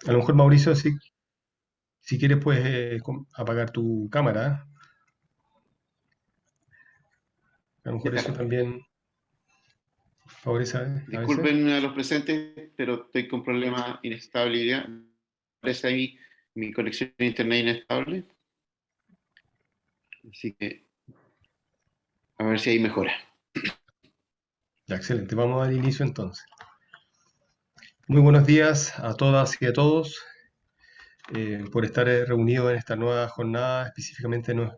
A lo mejor, Mauricio, si quieres, puedes apagar tu cámara. A lo mejor eso Ya. también favorece a veces. Disculpen a los presentes, pero estoy con problemas de inestabilidad. Parece ahí mi conexión a internet inestable. Así que a ver si ahí mejora. Ya, excelente. Vamos a dar inicio entonces. Muy buenos días a todas y a todos por estar reunidos en esta nueva jornada, específicamente en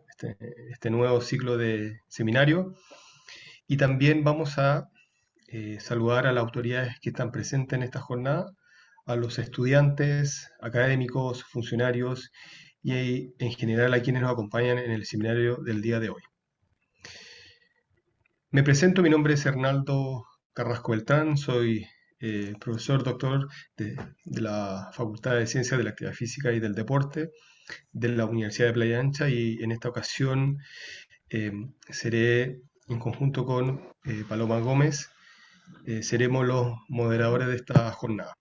este nuevo ciclo de seminario. Y también vamos a saludar a las autoridades que están presentes en esta jornada, a los estudiantes, académicos, funcionarios y en general a quienes nos acompañan en el seminario del día de hoy. Me presento, mi nombre es Hernaldo Carrasco Beltrán, soy profesor doctor de la Facultad de Ciencias de la Actividad Física y del Deporte de la Universidad de Playa Ancha y en esta ocasión eh, seré, en conjunto con Paloma Gómez, seremos los moderadores de esta jornada.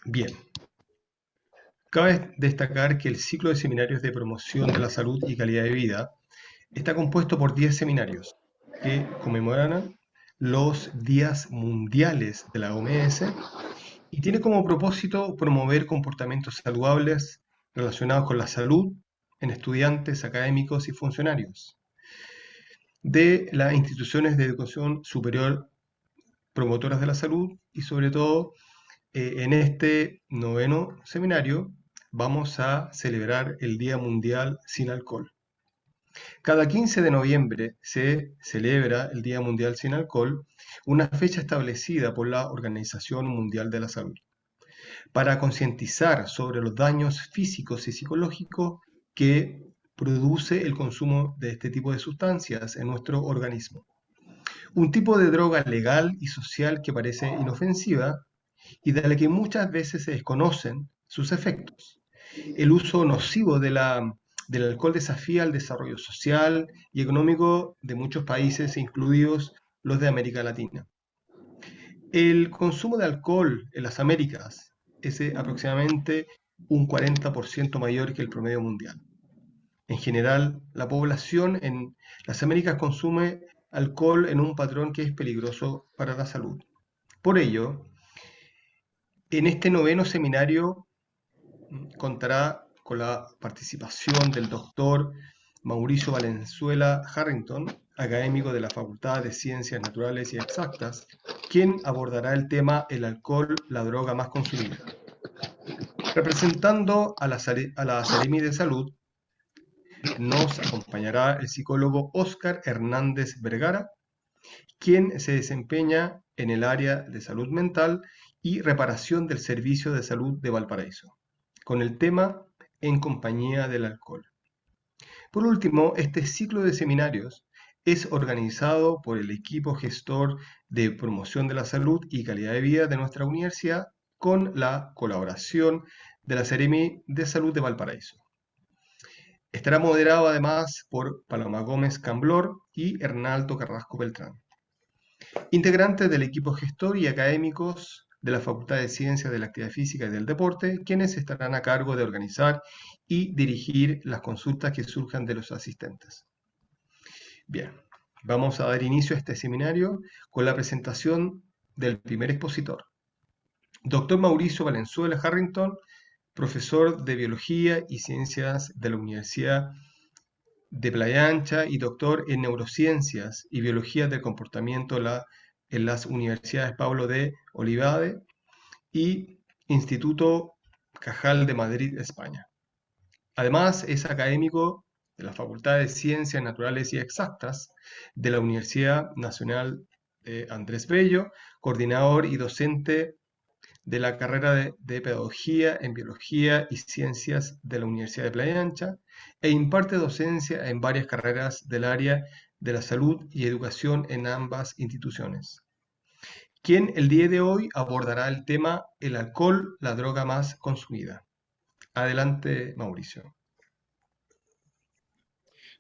Bien, cabe destacar que el ciclo de seminarios de promoción de la salud y calidad de vida está compuesto por 10 seminarios que conmemoran los días mundiales de la OMS y tiene como propósito promover comportamientos saludables relacionados con la salud en estudiantes, académicos y funcionarios de las instituciones de educación superior promotoras de la salud y sobre todo en este noveno seminario vamos a celebrar el Día Mundial sin Alcohol. Cada 15 de noviembre se celebra el Día Mundial sin Alcohol, una fecha establecida por la Organización Mundial de la Salud, para concientizar sobre los daños físicos y psicológicos que produce el consumo de este tipo de sustancias en nuestro organismo. Un tipo de droga legal y social que parece inofensiva y de la que muchas veces se desconocen sus efectos. El uso nocivo del alcohol desafía el desarrollo social y económico de muchos países, incluidos los de América Latina. El consumo de alcohol en las Américas es aproximadamente un 40% mayor que el promedio mundial. En general, la población en las Américas consume alcohol en un patrón que es peligroso para la salud. Por ello, en este noveno seminario contará con la participación del doctor Mauricio Valenzuela Harrington, académico de la Facultad de Ciencias Naturales y Exactas, quien abordará el tema el alcohol, la droga más consumida. Representando a la Seremi de Salud, nos acompañará el psicólogo Óscar Hernández Vergara, quien se desempeña en el área de salud mental y reparación del Servicio de Salud de Valparaíso, con el tema En compañía del alcohol. Por último, este ciclo de seminarios es organizado por el equipo gestor de promoción de la salud y calidad de vida de nuestra universidad con la colaboración de la Seremi de Salud de Valparaíso. Estará moderado además por Paloma Gómez Camblor y Hernaldo Carrasco Beltrán, integrantes del equipo gestor y académicos de la Facultad de Ciencias de la Actividad Física y del Deporte, quienes estarán a cargo de organizar y dirigir las consultas que surjan de los asistentes. Bien, vamos a dar inicio a este seminario con la presentación del primer expositor, doctor Mauricio Valenzuela Harrington, profesor de Biología y Ciencias de la Universidad de Playa Ancha y doctor en Neurociencias y Biología del Comportamiento en las Universidades Pablo de Olavide y Instituto Cajal de Madrid, España. Además, es académico de la Facultad de Ciencias Naturales y Exactas de la Universidad Nacional Andrés Bello, coordinador y docente de la carrera de Pedagogía en Biología y Ciencias de la Universidad de Playa Ancha e imparte docencia en varias carreras del área de la salud y educación en ambas instituciones, quien el día de hoy abordará el tema el alcohol, la droga más consumida. Adelante, Mauricio.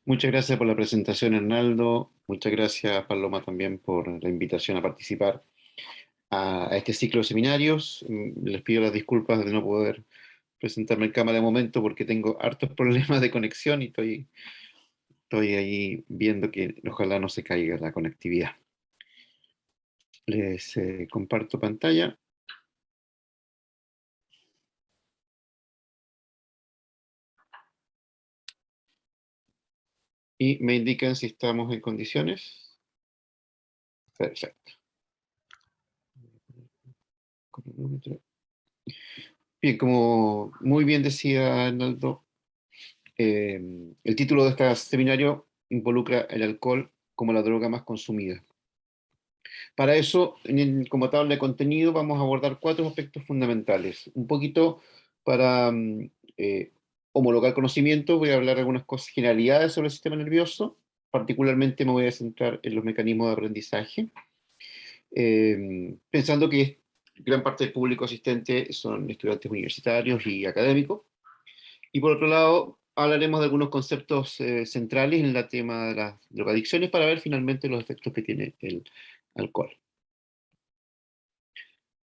Muchas gracias por la presentación, Hernaldo. Muchas gracias, Paloma, también por la invitación a participar. a este ciclo de seminarios. Les pido las disculpas de no poder presentarme en cámara de momento porque tengo hartos problemas de conexión y estoy ahí viendo que ojalá no se caiga la conectividad. Les comparto pantalla. Y me indican si estamos en condiciones. Perfecto. Bien, como muy bien decía Arnaldo, el título de este seminario involucra el alcohol como la droga más consumida. Para eso, como tabla de contenido, vamos a abordar 4 aspectos fundamentales. Un poquito para homologar conocimientos, voy a hablar de algunas cosas, generalidades sobre el sistema nervioso. Particularmente me voy a centrar en los mecanismos de aprendizaje, pensando que gran parte del público asistente son estudiantes universitarios y académicos. Y por otro lado, hablaremos de algunos conceptos centrales en el tema de las drogadicciones para ver finalmente los efectos que tiene el alcohol.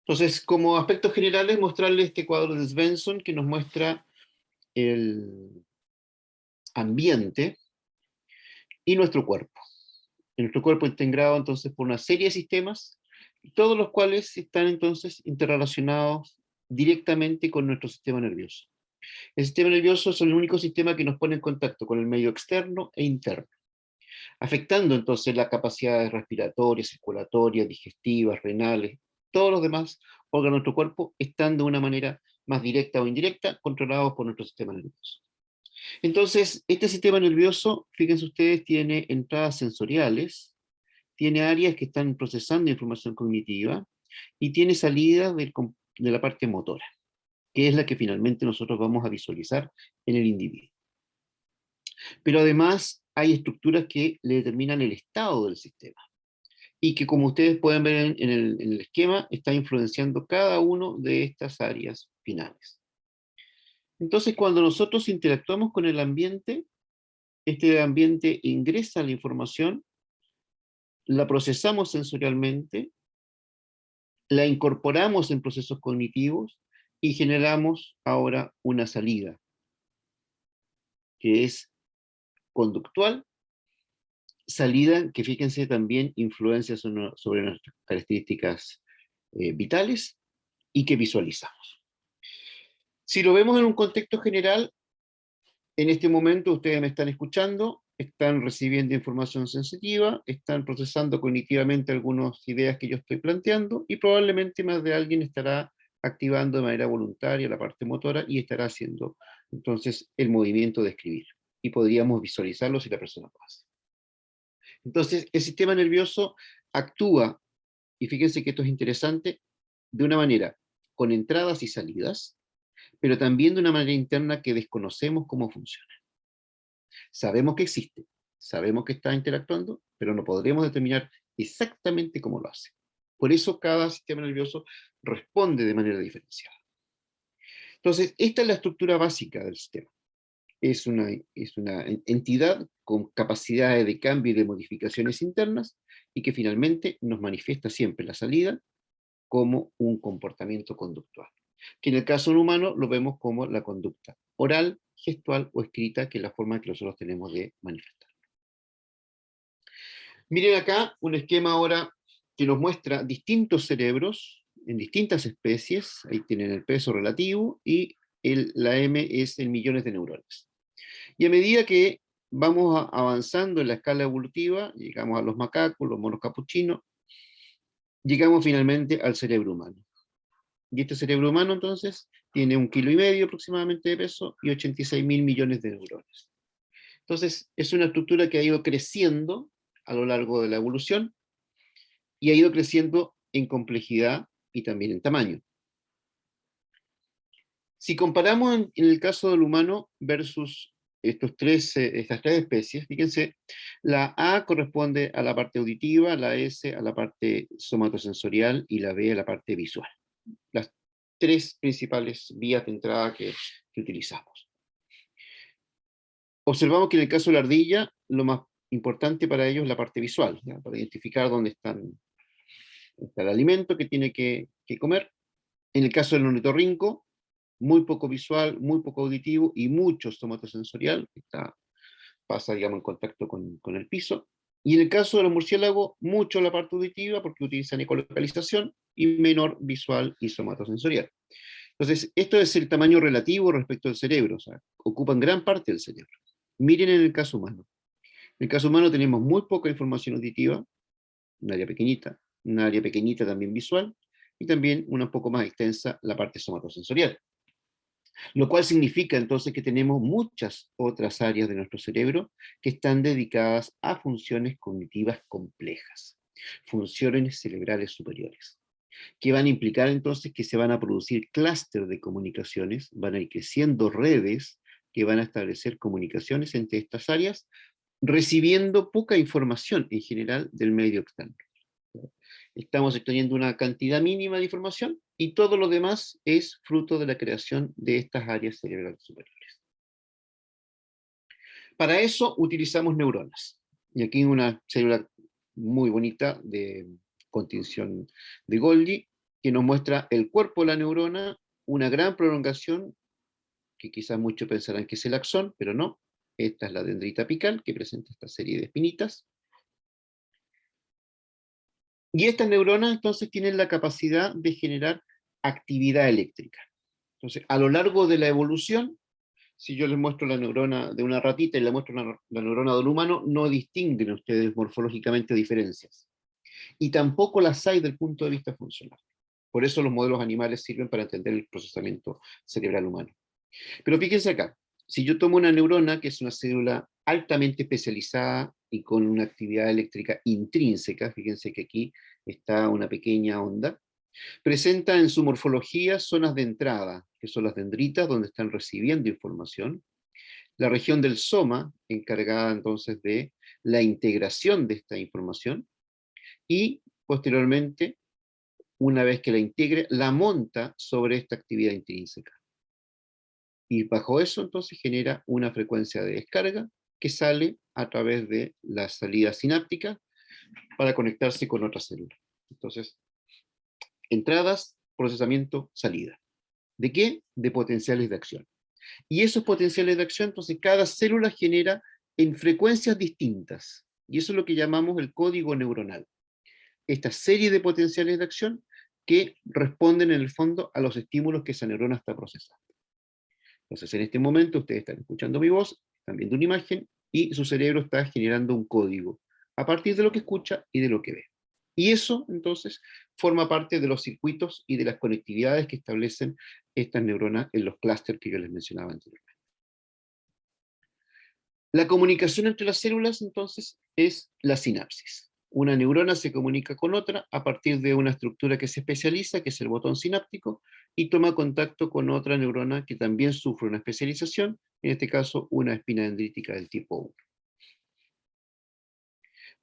Entonces, como aspectos generales, mostrarles este cuadro de Svensson que nos muestra el ambiente y nuestro cuerpo. Nuestro cuerpo está integrado entonces por una serie de sistemas, todos los cuales están entonces interrelacionados directamente con nuestro sistema nervioso. El sistema nervioso es el único sistema que nos pone en contacto con el medio externo e interno, afectando entonces las capacidades respiratorias, circulatorias, digestivas, renales, todos los demás órganos de nuestro cuerpo están de una manera más directa o indirecta controlados por nuestro sistema nervioso. Entonces, este sistema nervioso, fíjense ustedes, tiene entradas sensoriales, tiene áreas que están procesando información cognitiva y tiene salidas de la parte motora, que es la que finalmente nosotros vamos a visualizar en el individuo. Pero además hay estructuras que le determinan el estado del sistema y que, como ustedes pueden ver en el esquema, está influenciando cada una de estas áreas finales. Entonces, cuando nosotros interactuamos con el ambiente, este ambiente ingresa la información, la procesamos sensorialmente, la incorporamos en procesos cognitivos y generamos ahora una salida, que es conductual, salida que, fíjense, también influencia sobre nuestras características vitales y que visualizamos. Si lo vemos en un contexto general, en este momento ustedes me están escuchando, están recibiendo información sensitiva, están procesando cognitivamente algunas ideas que yo estoy planteando y probablemente más de alguien estará activando de manera voluntaria la parte motora y estará haciendo entonces el movimiento de escribir. Y podríamos visualizarlo si la persona lo hace. Entonces, el sistema nervioso actúa, y fíjense que esto es interesante, de una manera con entradas y salidas, pero también de una manera interna que desconocemos cómo funciona. Sabemos que existe, sabemos que está interactuando, pero no podremos determinar exactamente cómo lo hace. Por eso cada sistema nervioso responde de manera diferenciada. Entonces, esta es la estructura básica del sistema. Es una entidad con capacidades de cambio y de modificaciones internas y que finalmente nos manifiesta siempre la salida como un comportamiento conductual, que en el caso humano lo vemos como la conducta oral, gestual o escrita, que es la forma que nosotros tenemos de manifestar. Miren acá un esquema ahora que nos muestra distintos cerebros en distintas especies. Ahí tienen el peso relativo y la M es en millones de neuronas. Y a medida que vamos avanzando en la escala evolutiva, llegamos a los macacos, los monos capuchinos, llegamos finalmente al cerebro humano. Y este cerebro humano entonces tiene 1,5 kilos aproximadamente de peso y 86.000 millones de neuronas. Entonces es una estructura que ha ido creciendo a lo largo de la evolución y ha ido creciendo en complejidad y también en tamaño. Si comparamos en el caso del humano versus estas tres especies, fíjense, la A corresponde a la parte auditiva, la S a la parte somatosensorial y la B a la parte visual. Las 3 principales vías de entrada que utilizamos. Observamos que en el caso de la ardilla, lo más importante para ellos es la parte visual, ¿ya? Para identificar dónde están está el alimento que tiene que comer. En el caso del ornitorrinco, muy poco visual, muy poco auditivo y mucho somatosensorial, pasa, digamos, en contacto con el piso. Y en el caso de los murciélagos, mucho la parte auditiva porque utilizan ecolocalización y menor visual y somatosensorial. Entonces, esto es el tamaño relativo respecto al cerebro, o sea, ocupan gran parte del cerebro. Miren en el caso humano. En el caso humano tenemos muy poca información auditiva, un área pequeñita también visual, y también una poco más extensa la parte somatosensorial. Lo cual significa entonces que tenemos muchas otras áreas de nuestro cerebro que están dedicadas a funciones cognitivas complejas, funciones cerebrales superiores, que van a implicar entonces que se van a producir clústeres de comunicaciones, van a ir creciendo redes que van a establecer comunicaciones entre estas áreas, recibiendo poca información en general del medio externo. Estamos extrayendo una cantidad mínima de información y todo lo demás es fruto de la creación de estas áreas cerebrales superiores. Para eso utilizamos neuronas. Y aquí una célula muy bonita de contención de Golgi, que nos muestra el cuerpo de la neurona, una gran prolongación, que quizás muchos pensarán que es el axón, pero no. Esta es la dendrita apical, que presenta esta serie de espinitas. Y estas neuronas entonces tienen la capacidad de generar actividad eléctrica. Entonces, a lo largo de la evolución, si yo les muestro la neurona de una ratita y les muestro la neurona del humano, no distinguen ustedes morfológicamente diferencias. Y tampoco las hay del punto de vista funcional. Por eso los modelos animales sirven para entender el procesamiento cerebral humano. Pero fíjense acá, si yo tomo una neurona, que es una célula altamente especializada y con una actividad eléctrica intrínseca, fíjense que aquí está una pequeña onda, presenta en su morfología zonas de entrada, que son las dendritas, donde están recibiendo información, la región del soma, encargada entonces de la integración de esta información, y posteriormente, una vez que la integre, la monta sobre esta actividad intrínseca. Y bajo eso entonces genera una frecuencia de descarga que sale a través de la salida sináptica para conectarse con otra célula. Entonces, entradas, procesamiento, salida. ¿De qué? De potenciales de acción. Y esos potenciales de acción, entonces cada célula genera en frecuencias distintas. Y eso es lo que llamamos el código neuronal. Esta serie de potenciales de acción que responden en el fondo a los estímulos que esa neurona está procesando. Entonces, en este momento ustedes están escuchando mi voz, están viendo una imagen y su cerebro está generando un código a partir de lo que escucha y de lo que ve. Y eso, entonces, forma parte de los circuitos y de las conectividades que establecen estas neuronas en los clústeres que yo les mencionaba anteriormente. La comunicación entre las células, entonces, es la sinapsis. Una neurona se comunica con otra a partir de una estructura que se especializa, que es el botón sináptico, y toma contacto con otra neurona que también sufre una especialización, en este caso una espina dendrítica del tipo 1.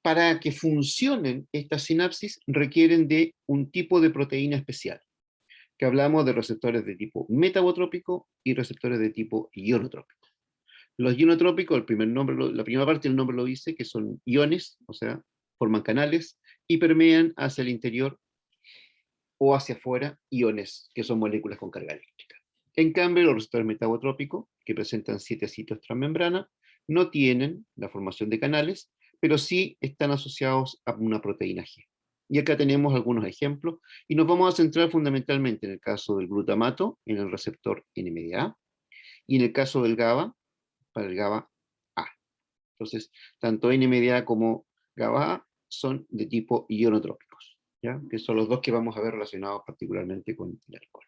Para que funcionen estas sinapsis requieren de un tipo de proteína especial, que hablamos de receptores de tipo metabotrópico y receptores de tipo ionotrópico. Los ionotrópicos, la primera parte del nombre lo dice, que son iones, o sea, forman canales y permean hacia el interior o hacia afuera iones, que son moléculas con carga eléctrica. En cambio, los receptores metabotrópicos, que presentan 7 sitios transmembrana, no tienen la formación de canales, pero sí están asociados a una proteína G. Y acá tenemos algunos ejemplos, y nos vamos a centrar fundamentalmente en el caso del glutamato, en el receptor NMDA, y en el caso del GABA, para el GABA A. Entonces, tanto NMDA como GABA A son de tipo ionotrópicos, ¿ya? Que son los dos que vamos a ver relacionados particularmente con el alcohol.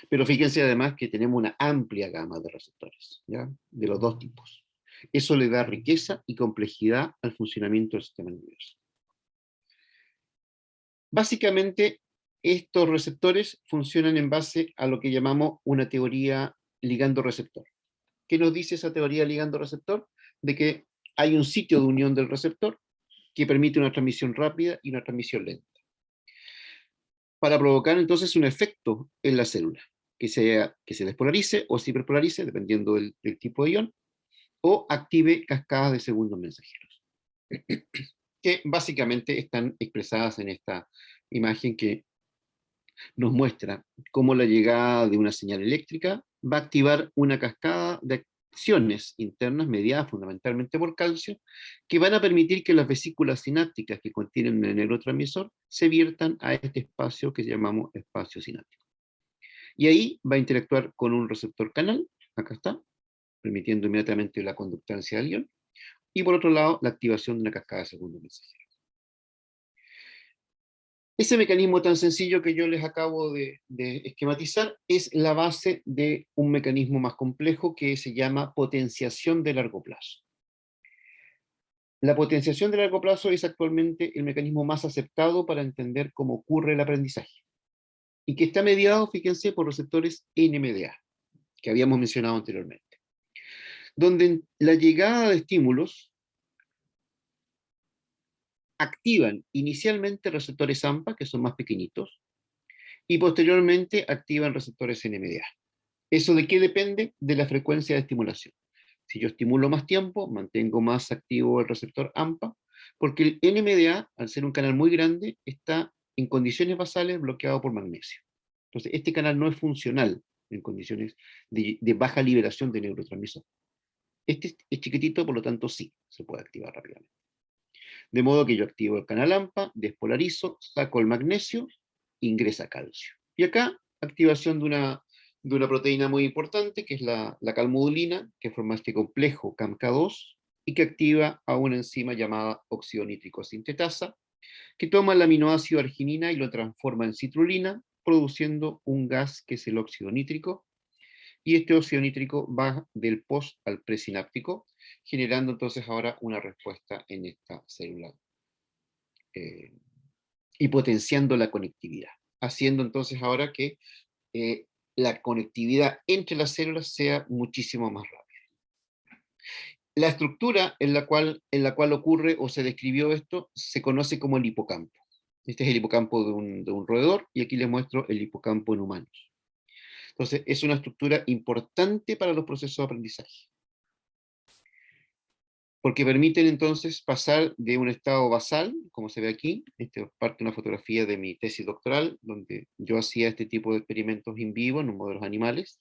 Pero fíjense además que tenemos una amplia gama de receptores, ¿ya? De los dos tipos. Eso le da riqueza y complejidad al funcionamiento del sistema nervioso. Básicamente, estos receptores funcionan en base a lo que llamamos una teoría ligando-receptor. ¿Qué nos dice esa teoría ligando-receptor? De que hay un sitio de unión del receptor que permite una transmisión rápida y una transmisión lenta, para provocar entonces un efecto en la célula, que se despolarice o se hiperpolarice, dependiendo del tipo de ion, o active cascadas de segundos mensajeros, que básicamente están expresadas en esta imagen que nos muestra cómo la llegada de una señal eléctrica va a activar una cascada de acciones internas mediadas fundamentalmente por calcio, que van a permitir que las vesículas sinápticas que contienen el neurotransmisor se viertan a este espacio que llamamos espacio sináptico. Y ahí va a interactuar con un receptor canal, acá está, permitiendo inmediatamente la conductancia del ion, y por otro lado, la activación de una cascada de segundo mensajero. Ese mecanismo tan sencillo que yo les acabo de esquematizar es la base de un mecanismo más complejo que se llama potenciación de largo plazo. La potenciación de largo plazo es actualmente el mecanismo más aceptado para entender cómo ocurre el aprendizaje, y que está mediado, fíjense, por receptores NMDA, que habíamos mencionado anteriormente, donde la llegada de estímulos activan inicialmente receptores AMPA, que son más pequeñitos, y posteriormente activan receptores NMDA. ¿Eso de qué depende? De la frecuencia de estimulación. Si yo estimulo más tiempo, mantengo más activo el receptor AMPA, porque el NMDA, al ser un canal muy grande, está en condiciones basales bloqueado por magnesio. Entonces, este canal no es funcional en condiciones de baja liberación de neurotransmisor. Este es chiquitito, por lo tanto sí, se puede activar rápidamente. De modo que yo activo el canal AMPA, despolarizo, saco el magnesio, ingresa calcio. Y acá, activación de una proteína muy importante, que es la calmodulina, que forma este complejo CAMK2, y que activa a una enzima llamada óxido nítrico sintetasa, que toma el aminoácido arginina y lo transforma en citrulina, produciendo un gas que es el óxido nítrico, y este óxido nítrico va del post al presináptico, generando entonces ahora una respuesta en esta célula eh, y potenciando la conectividad, haciendo entonces ahora que la conectividad entre las células sea muchísimo más rápida. La estructura en la cual ocurre o se describió esto se conoce como el hipocampo. Este es el hipocampo de un roedor, y aquí les muestro el hipocampo en humanos. Entonces, es una estructura importante para los procesos de aprendizaje, porque permiten entonces pasar de un estado basal, como se ve aquí. Esta es parte de una fotografía de mi tesis doctoral, donde yo hacía este tipo de experimentos in vivo en modelos animales,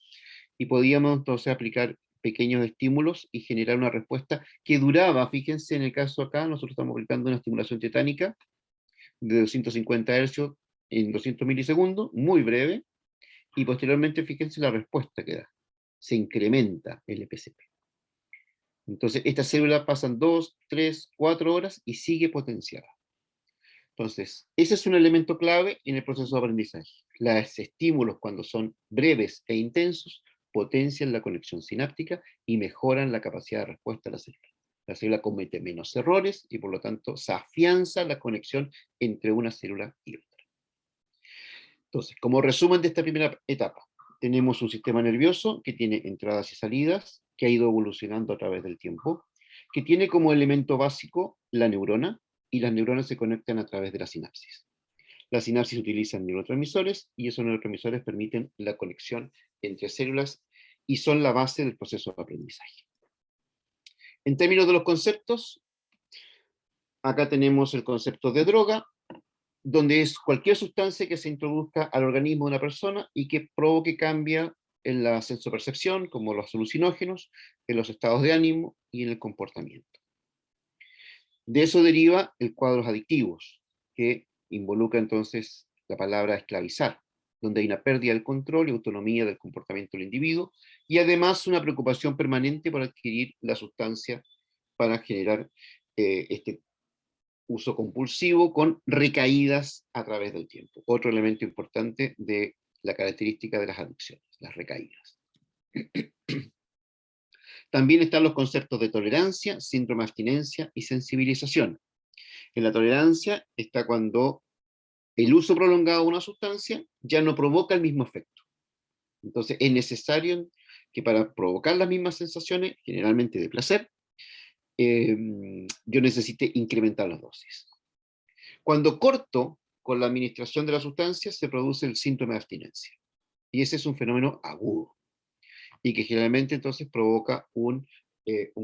y podíamos entonces aplicar pequeños estímulos y generar una respuesta que duraba, fíjense en el caso acá, nosotros estamos aplicando una estimulación tetánica de 250 Hz en 200 milisegundos, muy breve, y posteriormente fíjense la respuesta que da. Se incrementa el EPCP. Entonces, estas células pasan 2, 3, 4 horas y sigue potenciada. Entonces, ese es un elemento clave en el proceso de aprendizaje. Los estímulos, cuando son breves e intensos, potencian la conexión sináptica y mejoran la capacidad de respuesta de la célula. La célula comete menos errores y por lo tanto se afianza la conexión entre una célula y otra. Entonces, como resumen de esta primera etapa, tenemos un sistema nervioso que tiene entradas y salidas, que ha ido evolucionando a través del tiempo, que tiene como elemento básico la neurona, y las neuronas se conectan a través de la sinapsis. Las sinapsis utilizan neurotransmisores, y esos neurotransmisores permiten la conexión entre células y son la base del proceso de aprendizaje. En términos de los conceptos, acá tenemos el concepto de droga, donde es cualquier sustancia que se introduzca al organismo de una persona y que provoque cambio en la sensopercepción, como los alucinógenos, en los estados de ánimo y en el comportamiento. De eso deriva el cuadros adictivos, que involucra entonces la palabra esclavizar, donde hay una pérdida del control y autonomía del comportamiento del individuo, y además una preocupación permanente por adquirir la sustancia para generar este uso compulsivo con recaídas a través del tiempo. Otro elemento importante de la característica de las adicciones, las recaídas. También están los conceptos de tolerancia, síndrome de abstinencia y sensibilización. En la tolerancia está cuando el uso prolongado de una sustancia ya no provoca el mismo efecto. Entonces es necesario que para provocar las mismas sensaciones, generalmente de placer, yo necesite incrementar las dosis. Cuando corto con la administración de la sustancia, se produce el síntoma de abstinencia. Y ese es un fenómeno agudo, y que generalmente entonces provoca un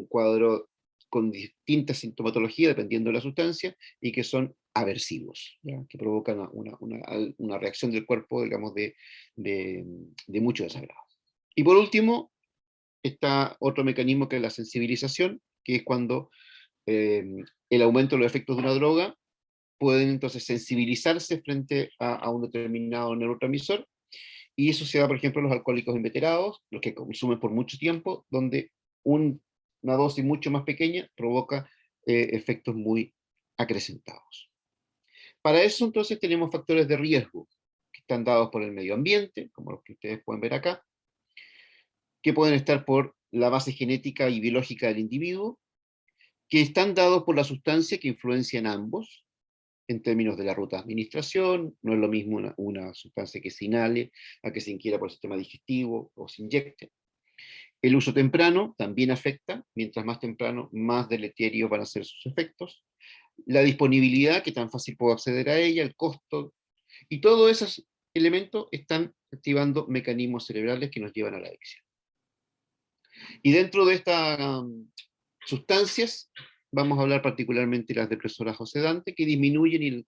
cuadro con distintas sintomatologías, dependiendo de la sustancia, y que son aversivos, ¿ya? Que provocan una reacción del cuerpo, digamos, de mucho desagrado. Y por último, está otro mecanismo que es la sensibilización, que es cuando el aumento de los efectos de una droga pueden entonces sensibilizarse frente a un determinado neurotransmisor, y eso se da, por ejemplo, en los alcohólicos inveterados, los que consumen por mucho tiempo, donde una dosis mucho más pequeña provoca efectos muy acrecentados. Para eso entonces tenemos factores de riesgo que están dados por el medio ambiente, como los que ustedes pueden ver acá, que pueden estar por la base genética y biológica del individuo, que están dados por la sustancia que influencia en ambos, en términos de la ruta de administración. No es lo mismo una sustancia que se inhale a que se ingiera por el sistema digestivo o se inyecte. El uso temprano también afecta, mientras más temprano, más deleterios van a ser sus efectos. La disponibilidad, que tan fácil puedo acceder a ella, el costo, y todos esos elementos están activando mecanismos cerebrales que nos llevan a la adicción. Y dentro de estas sustancias, vamos a hablar particularmente de las depresoras o sedantes, que disminuyen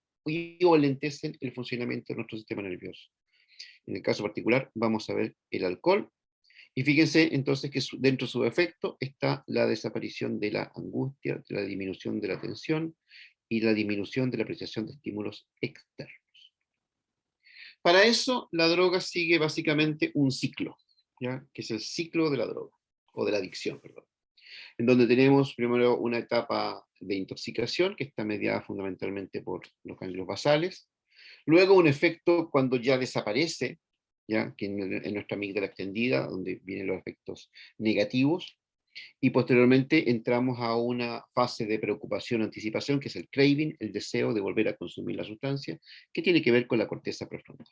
o alentecen el funcionamiento de nuestro sistema nervioso. En el caso particular, vamos a ver el alcohol, y fíjense entonces que dentro de su efecto está la desaparición de la angustia, la disminución de la tensión y la disminución de la apreciación de estímulos externos. Para eso, la droga sigue básicamente un ciclo, ¿ya? Que es el ciclo de la droga, o de la adicción, perdón, en donde tenemos primero una etapa de intoxicación, que está mediada fundamentalmente por los ganglios basales, luego un efecto cuando ya desaparece, ¿ya? Que en nuestra amígdala extendida, donde vienen los efectos negativos, y posteriormente entramos a una fase de preocupación, anticipación, que es el craving, el deseo de volver a consumir la sustancia, que tiene que ver con la corteza prefrontal.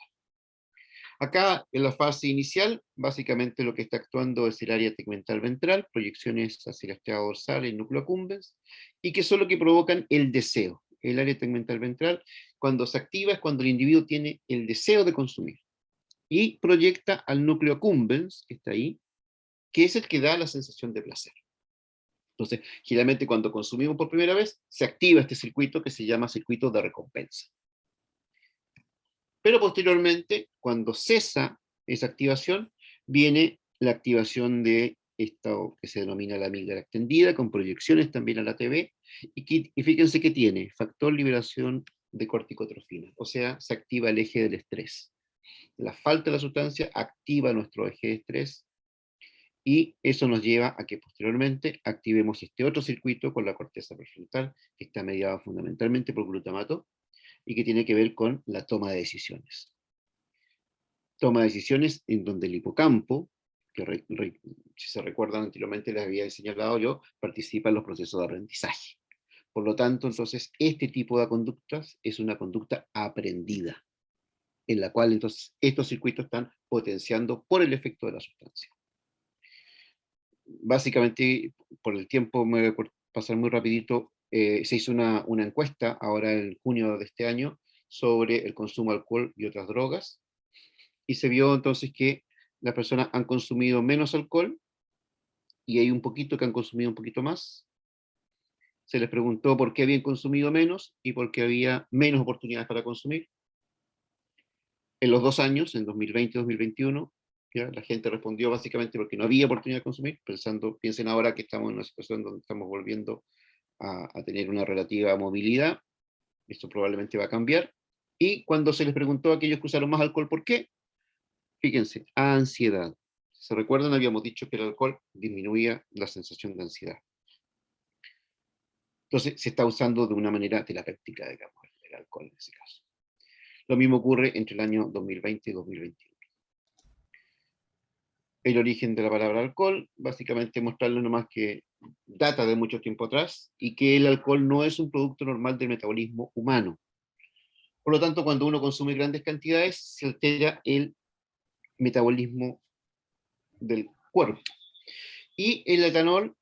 Acá, en la fase inicial, básicamente lo que está actuando es el área tegmental ventral, proyecciones hacia el estriado dorsal y el núcleo accumbens, y que son lo que provocan el deseo. El área tegmental ventral, cuando se activa, es cuando el individuo tiene el deseo de consumir, y proyecta al núcleo accumbens, que está ahí, que es el que da la sensación de placer. Entonces, generalmente cuando consumimos por primera vez, se activa este circuito que se llama circuito de recompensa. Pero posteriormente, cuando cesa esa activación, viene la activación de esto que se denomina la amígdala extendida, con proyecciones también a la TV, y fíjense que tiene factor liberación de corticotrofina, o sea, se activa el eje del estrés. La falta de la sustancia activa nuestro eje de estrés, y eso nos lleva a que posteriormente activemos este otro circuito con la corteza prefrontal, que está mediada fundamentalmente por glutamato, y que tiene que ver con la toma de decisiones. Toma de decisiones en donde el hipocampo, que si se recuerdan anteriormente les había señalado yo, participa en los procesos de aprendizaje. Por lo tanto, entonces, este tipo de conductas es una conducta aprendida, en la cual entonces estos circuitos están potenciando por el efecto de la sustancia. Básicamente, por el tiempo me voy a pasar muy rapidito, se hizo una encuesta ahora en junio de este año sobre el consumo de alcohol y otras drogas, y se vio entonces que las personas han consumido menos alcohol, y hay un poquito que han consumido un poquito más. Se les preguntó por qué habían consumido menos y por qué había menos oportunidades para consumir. En los 2 años, en 2020 y 2021, ¿ya? La gente respondió básicamente porque no había oportunidad de consumir, piensen ahora que estamos en una situación donde estamos volviendo a tener una relativa movilidad. Esto probablemente va a cambiar. Y cuando se les preguntó a aquellos que usaron más alcohol, ¿por qué? Fíjense, ansiedad. Si se recuerdan, habíamos dicho que el alcohol disminuía la sensación de ansiedad. Entonces, se está usando de una manera terapéutica, digamos, el alcohol en ese caso. Lo mismo ocurre entre el año 2020 y 2021. El origen de la palabra alcohol, básicamente mostrarle nomás que data de mucho tiempo atrás, y que el alcohol no es un producto normal del metabolismo humano. Por lo tanto, cuando uno consume grandes cantidades, se altera el metabolismo del cuerpo. Y el etanol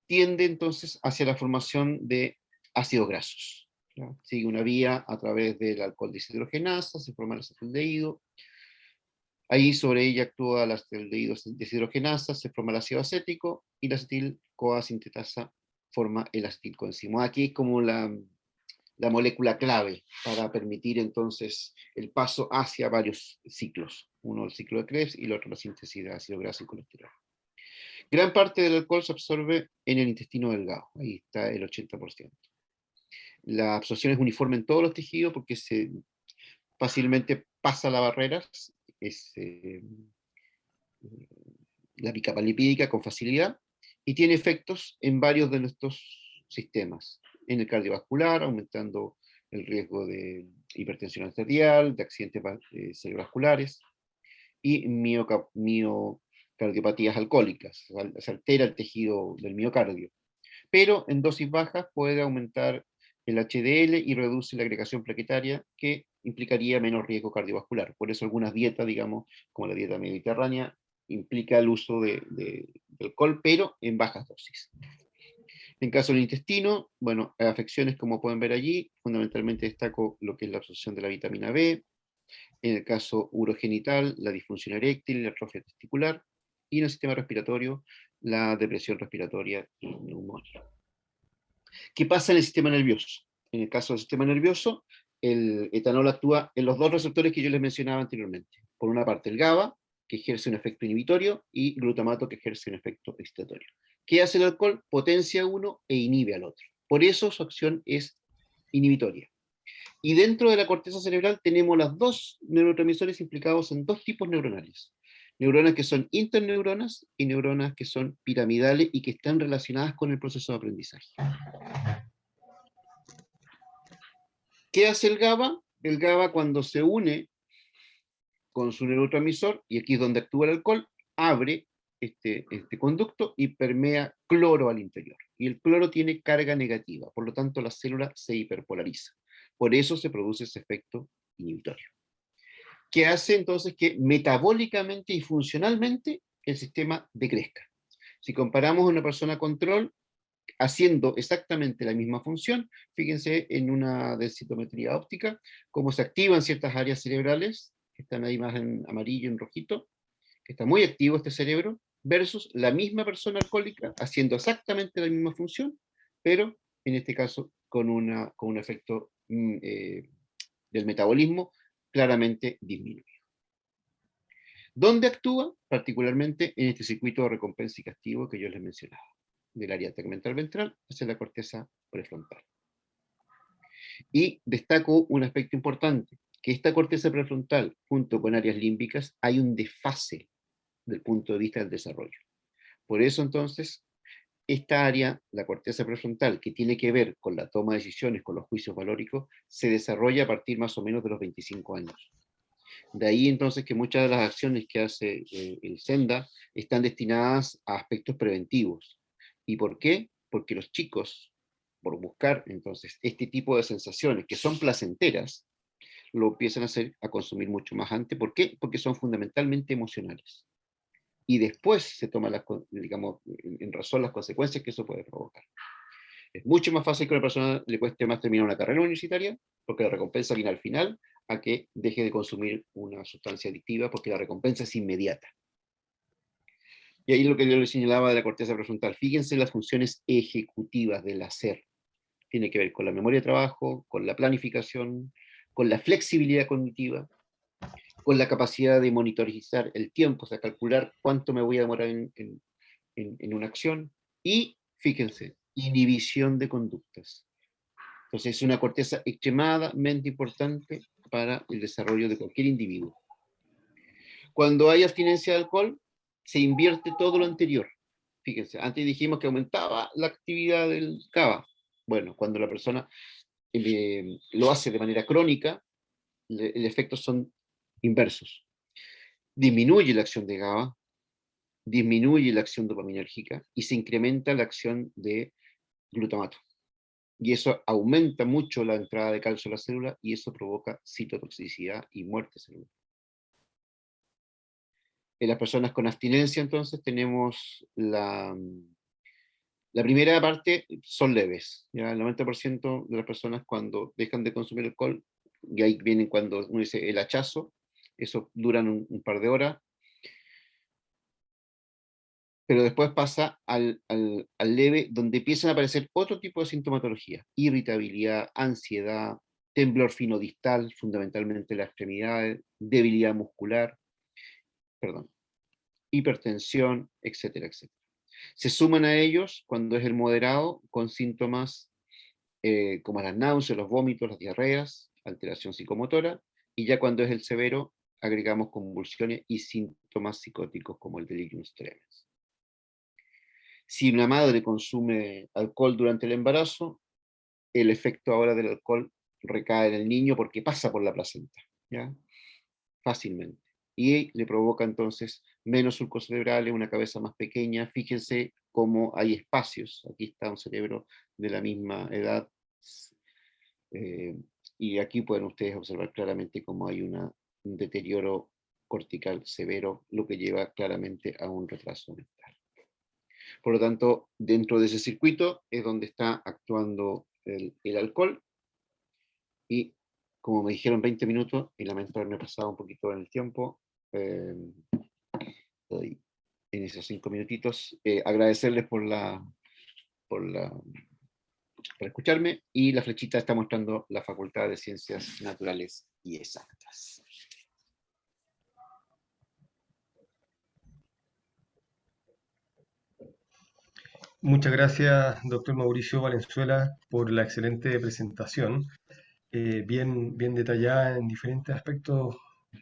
tiende entonces hacia la formación de ácidos grasos, ¿ya? Sigue una vía a través del alcohol deshidrogenasa, se forma el acetaldehído. Ahí sobre ella actúa la acetaldehído deshidrogenasa, se forma el ácido acético, y la acetil-CoA sintetasa forma el acetilcoenzimo. Aquí es como la la molécula clave para permitir entonces el paso hacia varios ciclos. Uno el ciclo de Krebs y el otro la síntesis de ácido graso y colesterol. Gran parte del alcohol se absorbe en el intestino delgado, ahí está el 80%. La absorción es uniforme en todos los tejidos porque se fácilmente pasa las barreras, es la bicapa lipídica con facilidad, y tiene efectos en varios de nuestros sistemas. En el cardiovascular, aumentando el riesgo de hipertensión arterial, de accidentes cerebrovasculares, y miocardiopatías alcohólicas. Se altera el tejido del miocardio. Pero en dosis bajas puede aumentar el HDL y reduce la agregación plaquetaria, que implicaría menos riesgo cardiovascular. Por eso algunas dietas, digamos, como la dieta mediterránea, implica el uso de alcohol, pero en bajas dosis. En caso del intestino, bueno, afecciones como pueden ver allí, fundamentalmente destaco lo que es la absorción de la vitamina B, en el caso urogenital, la disfunción eréctil, la atrofia testicular, y en el sistema respiratorio, la depresión respiratoria y neumonía. ¿Qué pasa en el sistema nervioso? En el caso del sistema nervioso, el etanol actúa en los dos receptores que yo les mencionaba anteriormente. Por una parte el GABA, que ejerce un efecto inhibitorio, y glutamato, que ejerce un efecto excitatorio. ¿Qué hace el alcohol? Potencia uno e inhibe al otro. Por eso su acción es inhibitoria. Y dentro de la corteza cerebral tenemos los dos neurotransmisores implicados en dos tipos neuronales. Neuronas que son interneuronas y neuronas que son piramidales y que están relacionadas con el proceso de aprendizaje. ¿Qué hace el GABA? El GABA, cuando se une con su neurotransmisor, y aquí es donde actúa el alcohol, abre este conducto y permea cloro al interior. Y el cloro tiene carga negativa, por lo tanto la célula se hiperpolariza. Por eso se produce ese efecto inhibitorio, que hace entonces que metabólicamente y funcionalmente el sistema decrezca. Si comparamos a una persona control haciendo exactamente la misma función, fíjense en una densitometría óptica, cómo se activan ciertas áreas cerebrales, que están ahí más en amarillo, en rojito, que está muy activo este cerebro, versus la misma persona alcohólica haciendo exactamente la misma función, pero en este caso con un efecto del metabolismo claramente disminuido. ¿Dónde actúa? Particularmente en este circuito de recompensa y castigo que yo les mencionaba, del área tegmental ventral hacia la corteza prefrontal. Y destaco un aspecto importante, que esta corteza prefrontal, junto con áreas límbicas, hay un desfase del punto de vista del desarrollo. Por eso entonces, esta área, la corteza prefrontal, que tiene que ver con la toma de decisiones, con los juicios valóricos, se desarrolla a partir más o menos de los 25 años. De ahí entonces que muchas de las acciones que hace el Senda están destinadas a aspectos preventivos. ¿Y por qué? Porque los chicos, por buscar entonces este tipo de sensaciones que son placenteras, lo empiezan a hacer, a consumir mucho más antes. ¿Por qué? Porque son fundamentalmente emocionales. Y después se toman, digamos, en razón las consecuencias que eso puede provocar. Es mucho más fácil que a una persona le cueste más terminar una carrera universitaria, porque la recompensa viene al final, a que deje de consumir una sustancia adictiva, porque la recompensa es inmediata. Y ahí lo que yo les señalaba de la corteza prefrontal. Fíjense las funciones ejecutivas del hacer. Tiene que ver con la memoria de trabajo, con la planificación, con la flexibilidad cognitiva, con la capacidad de monitorizar el tiempo, o sea, calcular cuánto me voy a demorar en una acción, y, fíjense, inhibición de conductas. Entonces es una corteza extremadamente importante para el desarrollo de cualquier individuo. Cuando hay abstinencia de alcohol, se invierte todo lo anterior. Fíjense, antes dijimos que aumentaba la actividad del GABA. Bueno, cuando la persona lo hace de manera crónica, el efecto son inversos. Disminuye la acción de GABA, disminuye la acción dopaminérgica y se incrementa la acción de glutamato. Y eso aumenta mucho la entrada de calcio a la célula y eso provoca citotoxicidad y muerte celular. En las personas con abstinencia, entonces, tenemos la primera parte, son leves. ¿Ya? El 90% de las personas cuando dejan de consumir alcohol, y ahí vienen cuando uno dice el hachazo, eso duran un par de horas. pero después pasa al leve, donde empiezan a aparecer otro tipo de sintomatología: irritabilidad, ansiedad, temblor fino distal, fundamentalmente las extremidades, debilidad muscular, perdón, hipertensión, etcétera, etcétera. Se suman a ellos, cuando es el moderado, con síntomas como las náuseas, los vómitos, las diarreas, alteración psicomotora, y ya cuando es el severo, agregamos convulsiones y síntomas psicóticos como el delirium tremens. Si una madre consume alcohol durante el embarazo, el efecto ahora del alcohol recae en el niño porque pasa por la placenta, ¿ya? Fácilmente. Y le provoca entonces menos surcos cerebrales, una cabeza más pequeña. Fíjense cómo hay espacios. Aquí está un cerebro de la misma edad. Y aquí pueden ustedes observar claramente cómo hay un deterioro cortical severo, lo que lleva claramente a un retraso mental. Por lo tanto, dentro de ese circuito es donde está actuando el alcohol. Y como me dijeron 20 minutos, y lamento haberme pasado un poquito en el tiempo, en esos 5 minutitos, agradecerles por escucharme, y la flechita está mostrando la Facultad de Ciencias Naturales y Exactas. Muchas gracias, doctor Mauricio Valenzuela, por la excelente presentación, bien detallada en diferentes aspectos,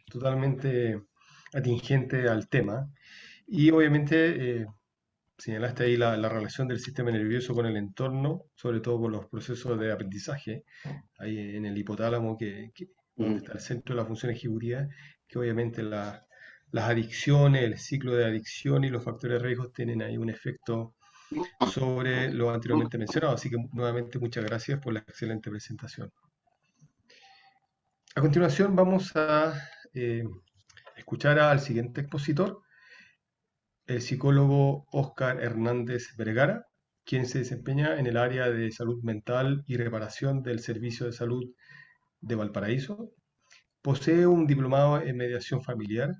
totalmente atingente al tema. Y obviamente señalaste ahí la relación del sistema nervioso con el entorno, sobre todo con los procesos de aprendizaje, ahí en el hipotálamo, donde está el centro de la función ejecutiva, que obviamente las adicciones, el ciclo de adicción y los factores de riesgo tienen ahí un efecto sobre lo anteriormente mencionado. Así que nuevamente muchas gracias por la excelente presentación. A continuación vamos a escuchar al siguiente expositor, el psicólogo Óscar Hernández Vergara, quien se desempeña en el área de salud mental y reparación del Servicio de Salud de Valparaíso. Posee un diplomado en mediación familiar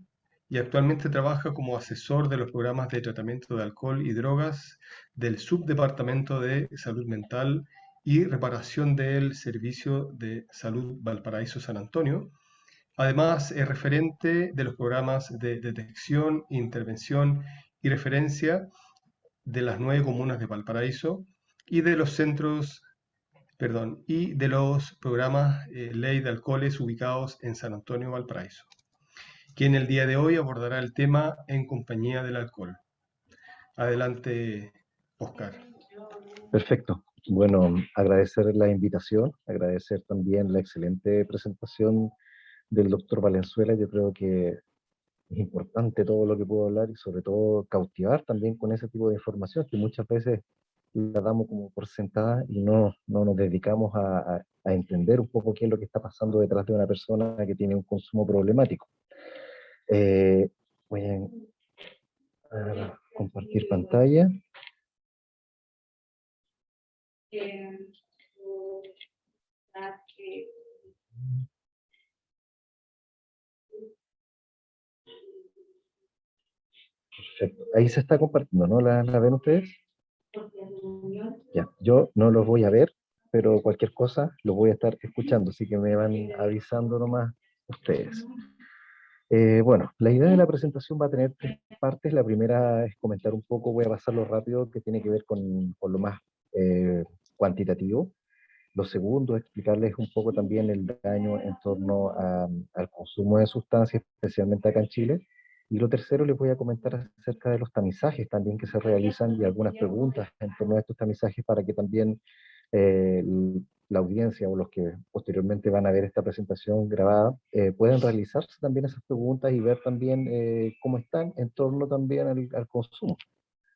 y actualmente trabaja como asesor de los programas de tratamiento de alcohol y drogas del Subdepartamento de Salud Mental y Reparación del Servicio de Salud Valparaíso San Antonio. Además, es referente de los programas de detección, intervención y referencia de las 9 comunas de Valparaíso y de los y de los programas Ley de Alcoholes ubicados en San Antonio, Valparaíso, quien el día de hoy abordará el tema en compañía del alcohol. Adelante, Óscar. Perfecto. Bueno, agradecer la invitación, agradecer también la excelente presentación del doctor Valenzuela. Yo creo que es importante todo lo que puedo hablar y sobre todo cautivar también con ese tipo de información que muchas veces la damos como por sentada y no nos dedicamos a entender un poco qué es lo que está pasando detrás de una persona que tiene un consumo problemático. Voy a compartir pantalla. Perfecto. Ahí se está compartiendo, ¿no? ¿La ven ustedes? Ya, yo no los voy a ver, pero cualquier cosa los voy a estar escuchando, así que me van avisando nomás ustedes. Bueno, la idea de la presentación va a tener 3 partes. La primera es comentar un poco, voy a pasarlo rápido, que tiene que ver con lo más cuantitativo. Lo segundo es explicarles un poco también el daño en torno al consumo de sustancias, especialmente acá en Chile. Y lo tercero les voy a comentar acerca de los tamizajes también que se realizan y algunas preguntas en torno a estos tamizajes para que también eh, la audiencia o los que posteriormente van a ver esta presentación grabada pueden realizarse también esas preguntas y ver también cómo están en torno también al consumo,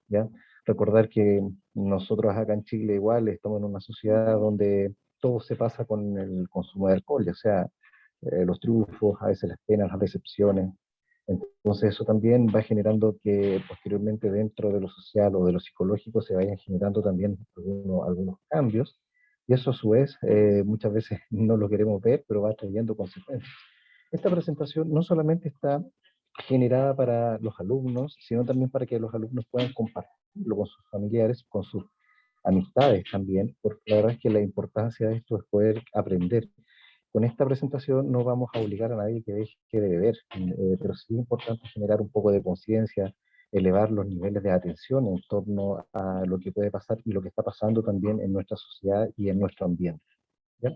¿ya? Recordar que nosotros acá en Chile igual estamos en una sociedad donde todo se pasa con el consumo de alcohol, ya sea los triunfos, a veces las penas, las decepciones. Entonces eso también va generando que posteriormente dentro de lo social o de lo psicológico se vayan generando también algunos cambios, y eso a su vez muchas veces no lo queremos ver, pero va trayendo consecuencias. Esta presentación no solamente está generada para los alumnos, sino también para que los alumnos puedan compartirlo con sus familiares, con sus amistades también, porque la verdad es que la importancia de esto es poder aprender. Con esta presentación no vamos a obligar a nadie que deje de beber, pero sí es importante generar un poco de conciencia, elevar los niveles de atención en torno a lo que puede pasar y lo que está pasando también en nuestra sociedad y en nuestro ambiente. ¿Ya?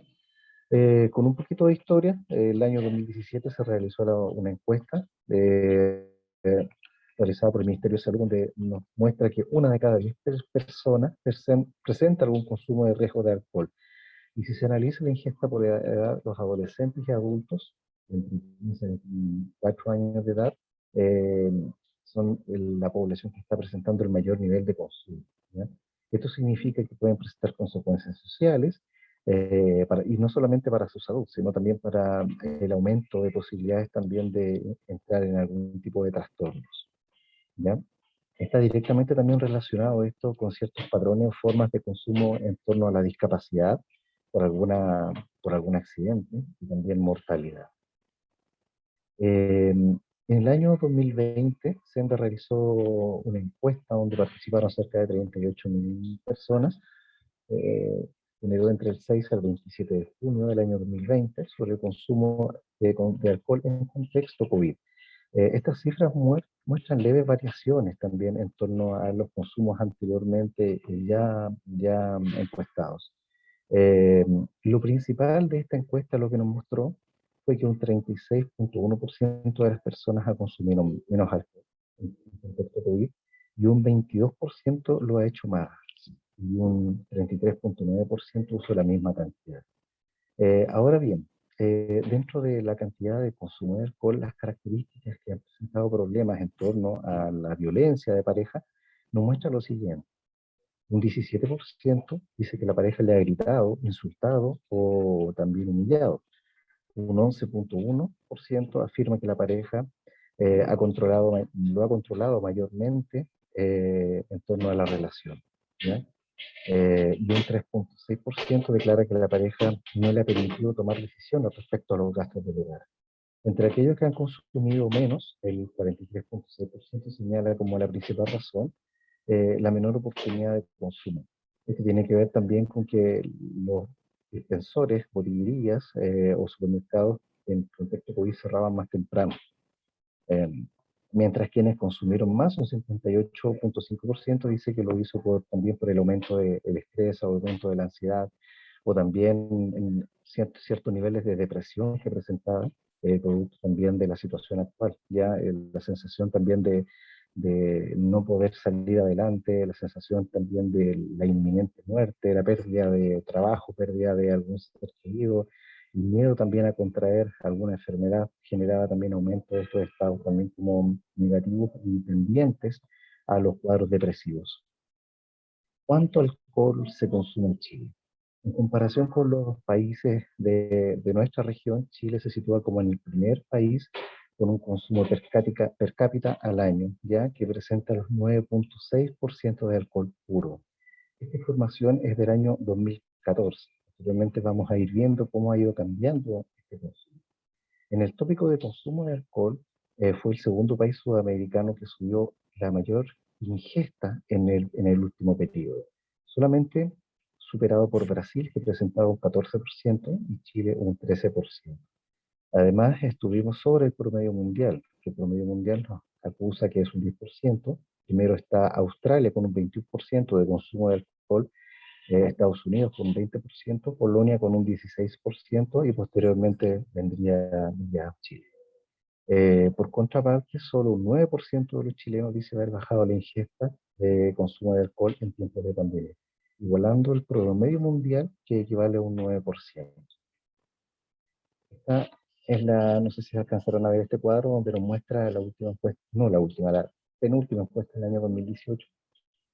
Con un poquito de historia, el año 2017 se realizó una encuesta realizada por el Ministerio de Salud, donde nos muestra que una de cada 10 personas presenta algún consumo de riesgo de alcohol. Y si se analiza la ingesta por edad, los adolescentes y adultos, entre 15 y 4 años de edad, eh, son la población que está presentando el mayor nivel de consumo. ¿Ya? Esto significa que pueden presentar consecuencias sociales, y no solamente para su salud, sino también para el aumento de posibilidades también de entrar en algún tipo de trastornos. ¿Ya? Está directamente también relacionado esto con ciertos patrones o formas de consumo en torno a la discapacidad por, por algún accidente y también mortalidad. En el año 2020, Senda realizó una encuesta donde participaron cerca de 38.000 personas, generó entre el 6 al 27 de junio del año 2020 sobre el consumo de alcohol en contexto COVID. Estas cifras muestran leves variaciones también en torno a los consumos anteriormente ya encuestados. Lo principal de esta encuesta, lo que nos mostró, fue que un 36.1% de las personas ha consumido menos alcohol en contexto COVID y un 22% lo ha hecho más y un 33.9% usó la misma cantidad. Ahora bien, dentro de la cantidad de consumo de alcohol, las características que han presentado problemas en torno a la violencia de pareja nos muestra lo siguiente. Un 17% dice que la pareja le ha gritado, insultado o también humillado. Un 11.1% afirma que la pareja lo ha controlado mayormente en torno a la relación. ¿Ya? Y un 3.6% declara que la pareja no le ha permitido tomar decisiones respecto a los gastos del hogar. Entre aquellos que han consumido menos, el 43.6% señala como la principal razón la menor oportunidad de consumo. Esto tiene que ver también con que los dispensores, botillerías o supermercados en contexto COVID cerraban más temprano. Eh, Mientras quienes consumieron más, un 58.5% dice que lo hizo también por el aumento del estrés o aumento de la ansiedad, o también en ciertos niveles de depresión que presentaba, producto también de la situación actual, ya la sensación también de no poder salir adelante, la sensación también de la inminente muerte, la pérdida de trabajo, pérdida de algún ser querido, y miedo también a contraer alguna enfermedad generaba también aumento de estos estados también como negativos y tendientes a los cuadros depresivos. ¿Cuánto alcohol se consume en Chile? En comparación con los países de nuestra región, Chile se sitúa como en el primer país con un consumo per cápita al año, ya que presenta los 9.6% de alcohol puro. Esta información es del año 2014. Posteriormente vamos a ir viendo cómo ha ido cambiando este consumo. En el tópico de consumo de alcohol, fue el segundo país sudamericano que subió la mayor ingesta en el último periodo. Solamente superado por Brasil, que presentaba un 14%, y Chile un 13%. Además, estuvimos sobre el promedio mundial, que el promedio mundial nos acusa que es un 10%. Primero está Australia con un 21% de consumo de alcohol, Estados Unidos con un 20%, Polonia con un 16% y posteriormente vendría ya Chile. Por contraparte, solo un 9% de los chilenos dice haber bajado la ingesta de consumo de alcohol en tiempos de pandemia, igualando el promedio mundial que equivale a un 9%. Esta es no sé si alcanzaron a ver este cuadro donde nos muestra la última encuesta, no la última, la penúltima encuesta del año 2018,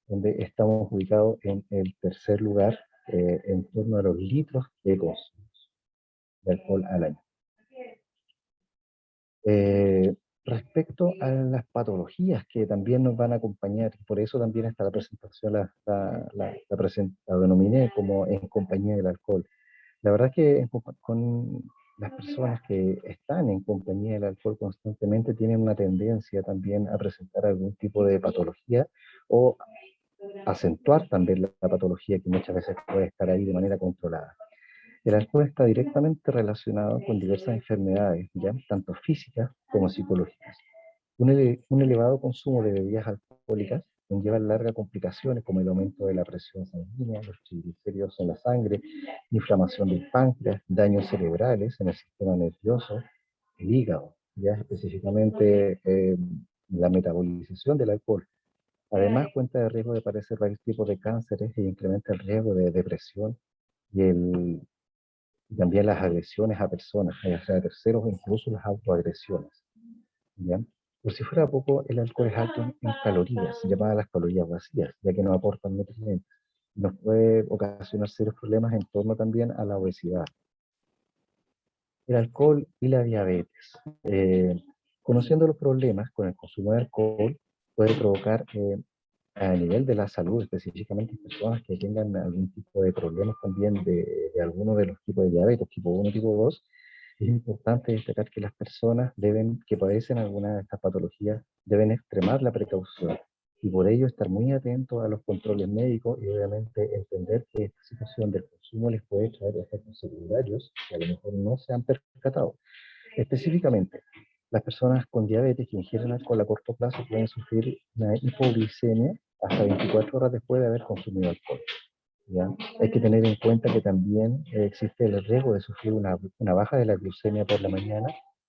donde estamos ubicados en el tercer lugar en torno a los litros de consumo de alcohol al año. Respecto a las patologías que también nos van a acompañar, por eso también esta la presentación la denominé como en compañía del alcohol. La verdad es que las personas que están en compañía del alcohol constantemente tienen una tendencia también a presentar algún tipo de patología o acentuar también la patología que muchas veces puede estar ahí de manera controlada. El alcohol está directamente relacionado con diversas enfermedades, ¿ya? Tanto físicas como psicológicas. Un elevado consumo de bebidas alcohólicas conlleva largas complicaciones como el aumento de la presión sanguínea, los triglicéridos en la sangre, inflamación del páncreas, daños cerebrales en el sistema nervioso, el hígado, ya específicamente la metabolización del alcohol. Además, cuenta de riesgo de padecer varios tipos de cánceres e incrementa el riesgo de depresión y también las agresiones a personas, ya sea a terceros o incluso las autoagresiones. ¿Ya? Por si fuera poco, el alcohol es alto en calorías, llamadas las calorías vacías, ya que no aportan nutrientes. Nos puede ocasionar serios problemas en torno también a la obesidad. El alcohol y la diabetes. Conociendo los problemas con el consumo de alcohol, puede provocar a nivel de la salud, específicamente en personas que tengan algún tipo de problemas también de alguno de los tipos de diabetes, tipo 1, tipo 2, es importante destacar que las personas que padecen alguna de estas patologías deben extremar la precaución y por ello estar muy atentos a los controles médicos y obviamente entender que esta situación del consumo les puede traer efectos secundarios que a lo mejor no se han percatado. Específicamente, las personas con diabetes que ingieren alcohol a corto plazo pueden sufrir una hipoglicemia hasta 24 horas después de haber consumido alcohol. ¿Ya? Hay que tener en cuenta que también existe el riesgo de sufrir una baja de la glucemia por la mañana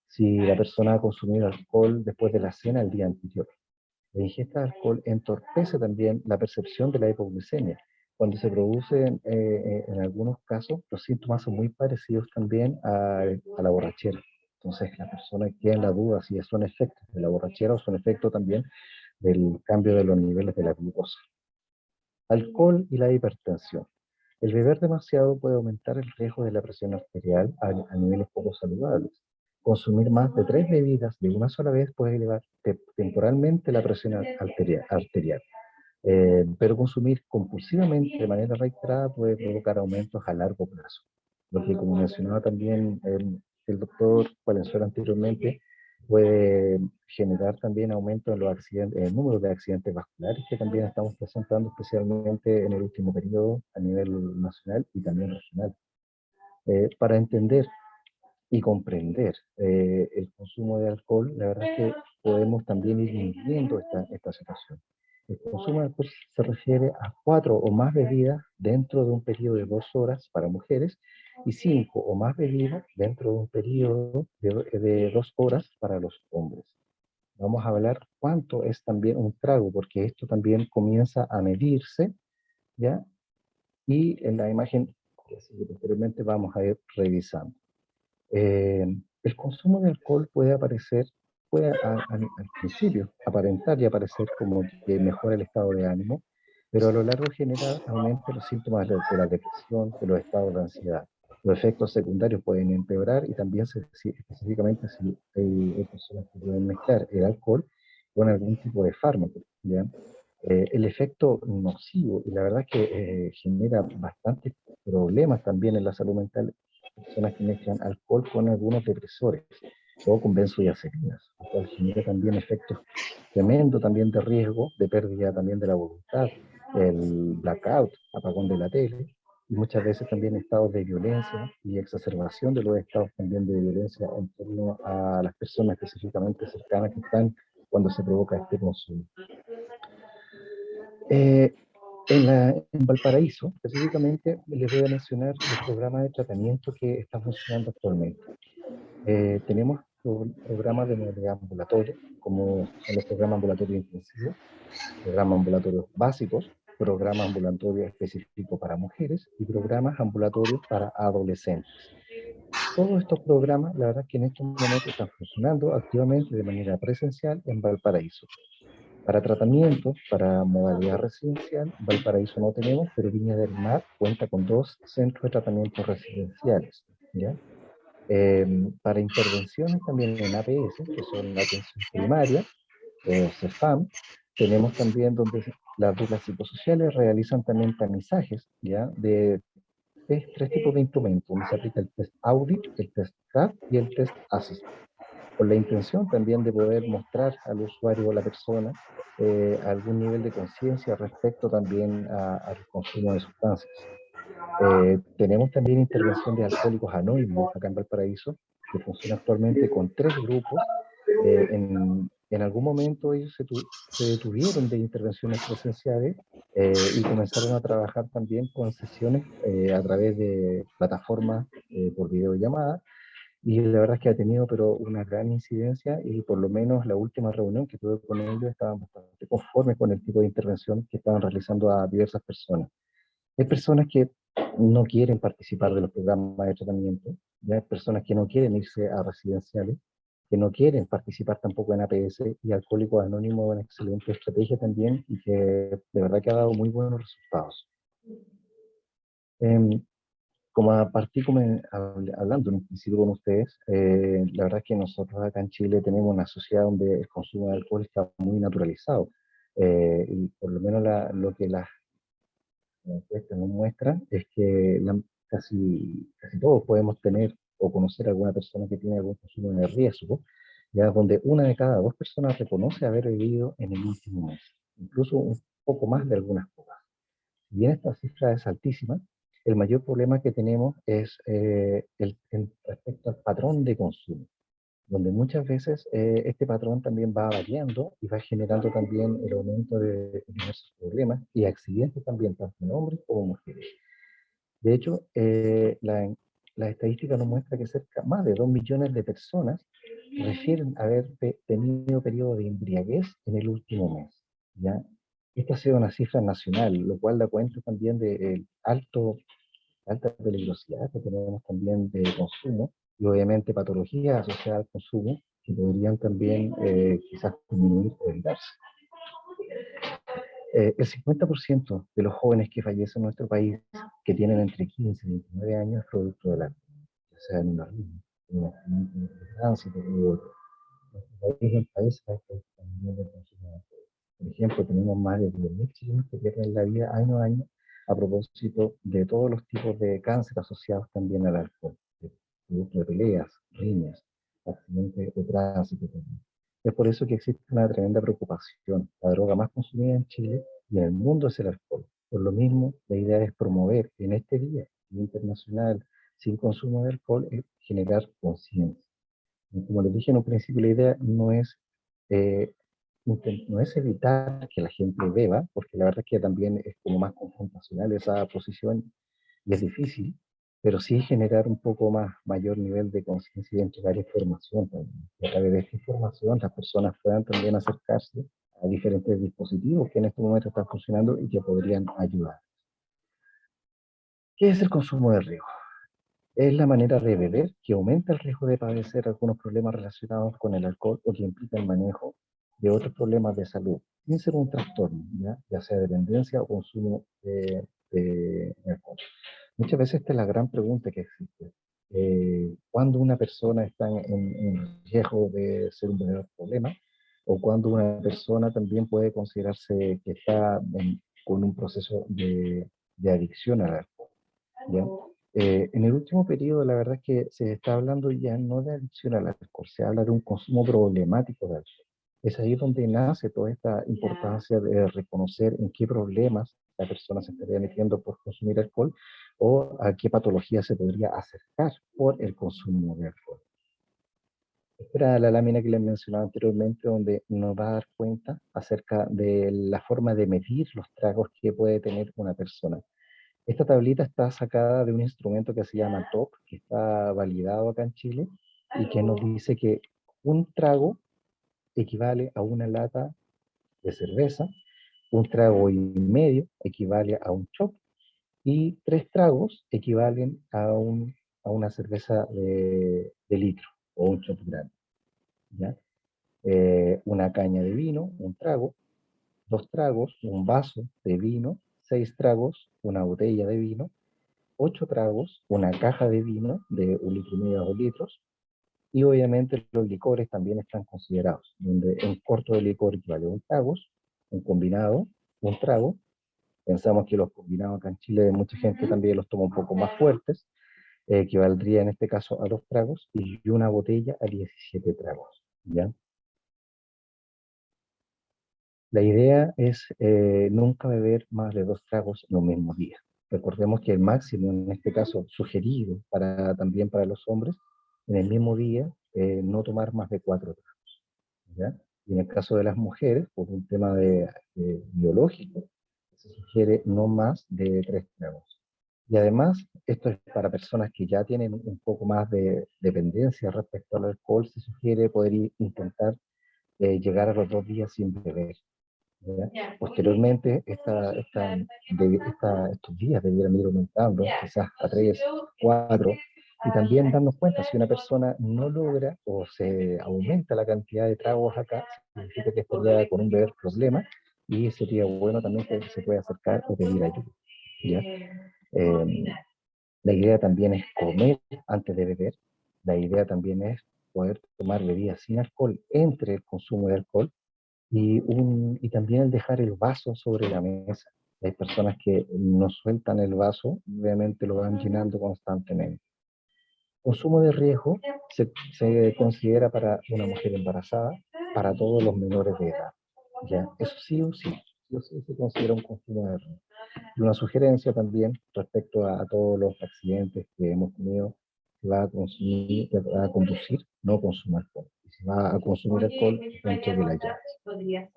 si la persona ha consumido alcohol después de la cena el día anterior. La ingesta de alcohol entorpece también la percepción de la hipoglucemia. Cuando se producen, en algunos casos, los síntomas son muy parecidos también a la borrachera. Entonces, la persona queda en la duda si son efectos de la borrachera o son efectos también del cambio de los niveles de la glucosa. Alcohol y la hipertensión. El beber demasiado puede aumentar el riesgo de la presión arterial a niveles poco saludables. Consumir más de 3 bebidas de una sola vez puede elevar temporalmente la presión arterial. Pero consumir compulsivamente de manera reiterada puede provocar aumentos a largo plazo. Lo que, como mencionaba también el doctor Valenzuela anteriormente, puede generar también aumento en los accidentes, en el número de accidentes vasculares que también estamos presentando, especialmente en el último periodo a nivel nacional y también regional. Para entender y comprender el consumo de alcohol, la verdad es que podemos también ir midiendo esta situación. El consumo de alcohol se refiere a 4 o más bebidas dentro de un periodo de 2 horas para mujeres y 5 o más bebidas dentro de un periodo de 2 horas para los hombres. Vamos a hablar cuánto es también un trago, porque esto también comienza a medirse, ¿ya? Y en la imagen que posteriormente vamos a ir revisando. El consumo de alcohol puede al principio aparentar y aparecer como que mejora el estado de ánimo, pero a lo largo genera aumento los síntomas de la depresión, de los estados de ansiedad. Los efectos secundarios pueden empeorar y también específicamente si hay personas que pueden mezclar el alcohol con algún tipo de fármaco, ¿ya? El efecto nocivo, y la verdad es que genera bastantes problemas también en la salud mental, personas que mezclan alcohol con algunos depresores o con benzodiazepinas, lo cual genera también efectos tremendos también de riesgo, de pérdida también de la voluntad, el blackout, apagón de la tele, y muchas veces también estados de violencia y exacerbación de los estados también de violencia en torno a las personas específicamente cercanas que están cuando se provoca este consumo. En Valparaíso, específicamente, les voy a mencionar los programas de tratamiento que están funcionando actualmente. Tenemos programas de modalidad ambulatoria, como son los programas ambulatorios intensivos, programas ambulatorios básicos, programas ambulatorios específicos para mujeres y programas ambulatorios para adolescentes. Todos estos programas, la verdad es que en estos momentos están funcionando activamente de manera presencial en Valparaíso. Para tratamiento, para modalidad residencial, Valparaíso no tenemos, pero Viña del Mar cuenta con 2 centros de tratamiento residenciales, ¿ya? Para intervenciones también en APS, que son la atención primaria, o CEFAM, tenemos también donde las duplas psicosociales realizan también tamizajes, ¿ya? De tres tipos de instrumentos, donde se aplica el test audit, el test CRAFT y el test ASIS, con la intención también de poder mostrar al usuario o a la persona algún nivel de conciencia respecto también al consumo de sustancias. Tenemos también intervención de alcohólicos anónimos acá en Valparaíso, que funciona actualmente con 3 grupos. En algún momento ellos se detuvieron de intervenciones presenciales y comenzaron a trabajar también con sesiones a través de plataformas por videollamada, y la verdad es que ha tenido pero una gran incidencia, y por lo menos la última reunión que tuve con ellos estaban bastante conformes con el tipo de intervención que estaban realizando a diversas personas. Hay personas que no quieren participar de los programas de tratamiento, ya hay personas que no quieren irse a residenciales, que no quieren participar tampoco en APS, y Alcohólicos Anónimos es una excelente estrategia también y que de verdad que ha dado muy buenos resultados. Em, Como partí hablando en un principio con ustedes, la verdad es que nosotros acá en Chile tenemos una sociedad donde el consumo de alcohol está muy naturalizado. Y por lo menos lo que las encuestas nos muestran es que casi todos podemos tener o conocer a alguna persona que tiene algún consumo de riesgo, ya donde una de cada 2 personas reconoce haber bebido en el último mes, incluso un poco más de algunas pocas. Si bien esta cifra es altísima, el mayor problema que tenemos es respecto al patrón de consumo, donde muchas veces este patrón también va variando y va generando también el aumento de diversos problemas y accidentes también, tanto en hombres como mujeres. De hecho, la estadística nos muestra que más de 2 millones de personas refieren haber tenido periodo de embriaguez en el último mes, ¿ya? Esta ha sido una cifra nacional, lo cual da cuenta también de alta peligrosidad que tenemos también de consumo, y obviamente patologías asociadas al consumo que podrían también quizás disminuir o evitarse. El 50% de los jóvenes que fallecen en nuestro país, que tienen entre 15 y 29 años, es producto del alcohol, ya sea en una riña, en un accidente de tránsito u otro. Nuestro país es el país también del consumo de alcohol. Por ejemplo, tenemos más de 10.000 chilenos que pierden la vida año a año a propósito de todos los tipos de cáncer asociados también al alcohol, producto de peleas, riñas, accidentes de tránsito también. Es por eso que existe una tremenda preocupación. La droga más consumida en Chile y en el mundo es el alcohol. Por lo mismo, la idea es promover en este Día Internacional sin consumo de alcohol, generar conciencia. Como les dije en un principio, la idea eh, no es evitar que la gente beba, porque la verdad es que también es como más confrontacional esa posición y es difícil, pero sí generar un poco mayor nivel de conciencia y entregar información también. Y a través de esta información las personas puedan también acercarse a diferentes dispositivos que en este momento están funcionando y que podrían ayudar. ¿Qué es el consumo de riesgo? Es la manera de beber que aumenta el riesgo de padecer algunos problemas relacionados con el alcohol o que implica el manejo de otros problemas de salud, sin ser un trastorno, ya sea dependencia o consumo de alcohol. Muchas veces esta es la gran pregunta que existe. ¿Cuándo una persona está en riesgo de ser un verdadero problema? ¿O cuándo una persona también puede considerarse que está con un proceso de adicción al alcohol? ¿Ya? En el último periodo, la verdad es que se está hablando ya no de adicción al alcohol, se habla de un consumo problemático de alcohol. Es ahí donde nace toda esta importancia de reconocer en qué problemas la persona se estaría metiendo por consumir alcohol o a qué patología se podría acercar por el consumo de alcohol. Esta era la lámina que les mencionaba anteriormente, donde nos va a dar cuenta acerca de la forma de medir los tragos que puede tener una persona. Esta tablita está sacada de un instrumento que se llama TOP, que está validado acá en Chile, y que nos dice que un trago equivale a una lata de cerveza, un trago y medio equivale a un shot, y 3 tragos equivalen a una cerveza de litro o un shot grande, ¿ya? Una caña de vino, un trago, 2 tragos, un vaso de vino, 6 tragos, una botella de vino, 8 tragos, una caja de vino de 1,5 litro a 2 litros, y obviamente los licores también están considerados, donde un corto de licor equivale a un trago, un combinado, un trago, Pensamos que los combinados acá en Chile, mucha gente también los toma un poco más fuertes, que valdría en este caso a 2 tragos, y una botella a 17 tragos, ¿ya? La idea es nunca beber más de 2 tragos en un mismo día. Recordemos que el máximo, en este caso sugerido también para los hombres, en el mismo día no tomar más de 4 tragos, ¿ya? Y en el caso de las mujeres, por un tema biológico, se sugiere no más de 3 tragos. Y además, esto es para personas que ya tienen un poco más de dependencia respecto al alcohol, se sugiere poder intentar llegar a los 2 días sin beber, ¿ya? Posteriormente, estos días debieran ir aumentando, quizás a 3, 4, y también darnos cuenta si una persona no logra o se aumenta la cantidad de tragos acá, significa que estaría con un beber problema, y sería bueno también que se pueda acercar o pedir ayuda, ¿ya? La idea también es comer antes de beber, la idea también es poder tomar bebidas sin alcohol entre el consumo de alcohol, y también el dejar el vaso sobre la mesa. Hay personas que no sueltan el vaso, obviamente lo van llenando constantemente. Consumo de riesgo se considera para una mujer embarazada, para todos los menores de edad. ¿Ya? Eso sí o sí se considera un consumo de riesgo. Y una sugerencia también respecto a todos los accidentes que hemos tenido: si va a consumir, va a conducir, no consuma alcohol. Y si va a consumir alcohol, no entregue la llave.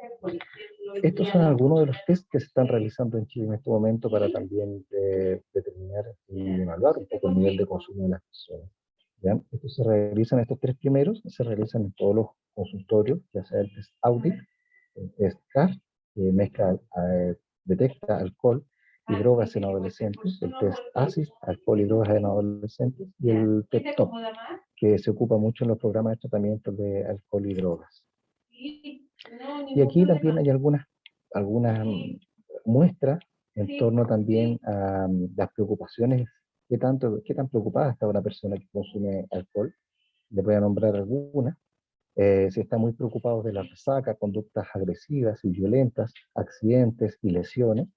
Estos son algunos de los test que se están realizando en Chile en este momento para también determinar y evaluar un poco el nivel de consumo de las personas, ¿ya? Estos 3 primeros se realizan en todos los consultorios, ya sea el test Audit, el test CAR, que detecta alcohol y drogas en adolescentes, el test ASIS, alcohol y drogas en adolescentes, y el test TOP, que se ocupa mucho en los programas de tratamiento de alcohol y drogas. Y aquí también hay algunas muestras en torno también a las preocupaciones, qué tan preocupada está una persona que consume alcohol. Le voy a nombrar algunas. Si está muy preocupado de la resaca, conductas agresivas y violentas, accidentes y lesiones.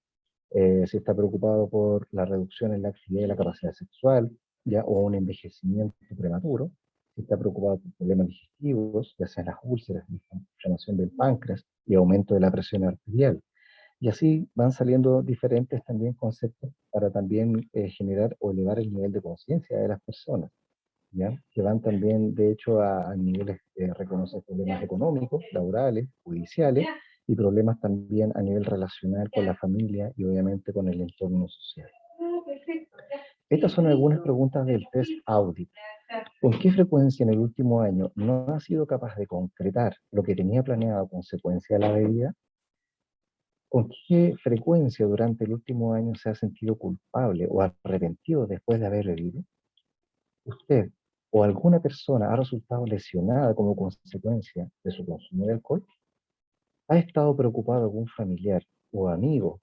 Si está preocupado por la reducción en la actividad y la capacidad sexual, ya, o un envejecimiento prematuro. Si está preocupado por problemas digestivos, ya sean las úlceras, la inflamación del páncreas y aumento de la presión arterial. Y así van saliendo diferentes también conceptos para también generar o elevar el nivel de conciencia de las personas, ¿ya? Que van también, de hecho, a niveles de reconocer problemas económicos, laborales, judiciales, y problemas también a nivel relacional con la familia y obviamente con el entorno social. Estas son algunas preguntas del test Audit. ¿Con qué frecuencia en el último año no ha sido capaz de concretar lo que tenía planeado a consecuencia de la bebida? ¿Con qué frecuencia durante el último año se ha sentido culpable o arrepentido después de haber bebido? ¿Usted o alguna persona ha resultado lesionada como consecuencia de su consumo de alcohol? ¿Ha estado preocupado algún familiar o amigo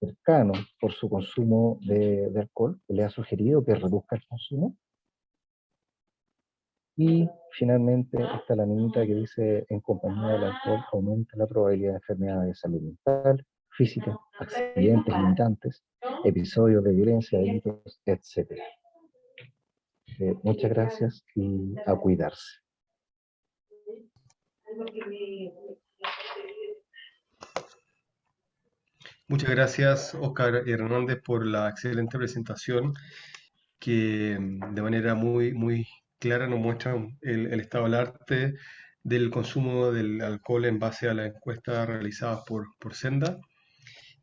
cercano por su consumo de alcohol? ¿Le ha sugerido que reduzca el consumo? Y finalmente está la niñita que dice: en compañía del alcohol aumenta la probabilidad de enfermedades de salud mental, física, accidentes limitantes, episodios de violencia, delitos, etc. Muchas gracias y a cuidarse. Muchas gracias, Óscar Hernández, por la excelente presentación que de manera muy clara nos muestra el estado del arte del consumo del alcohol en base a la encuesta realizada por Senda,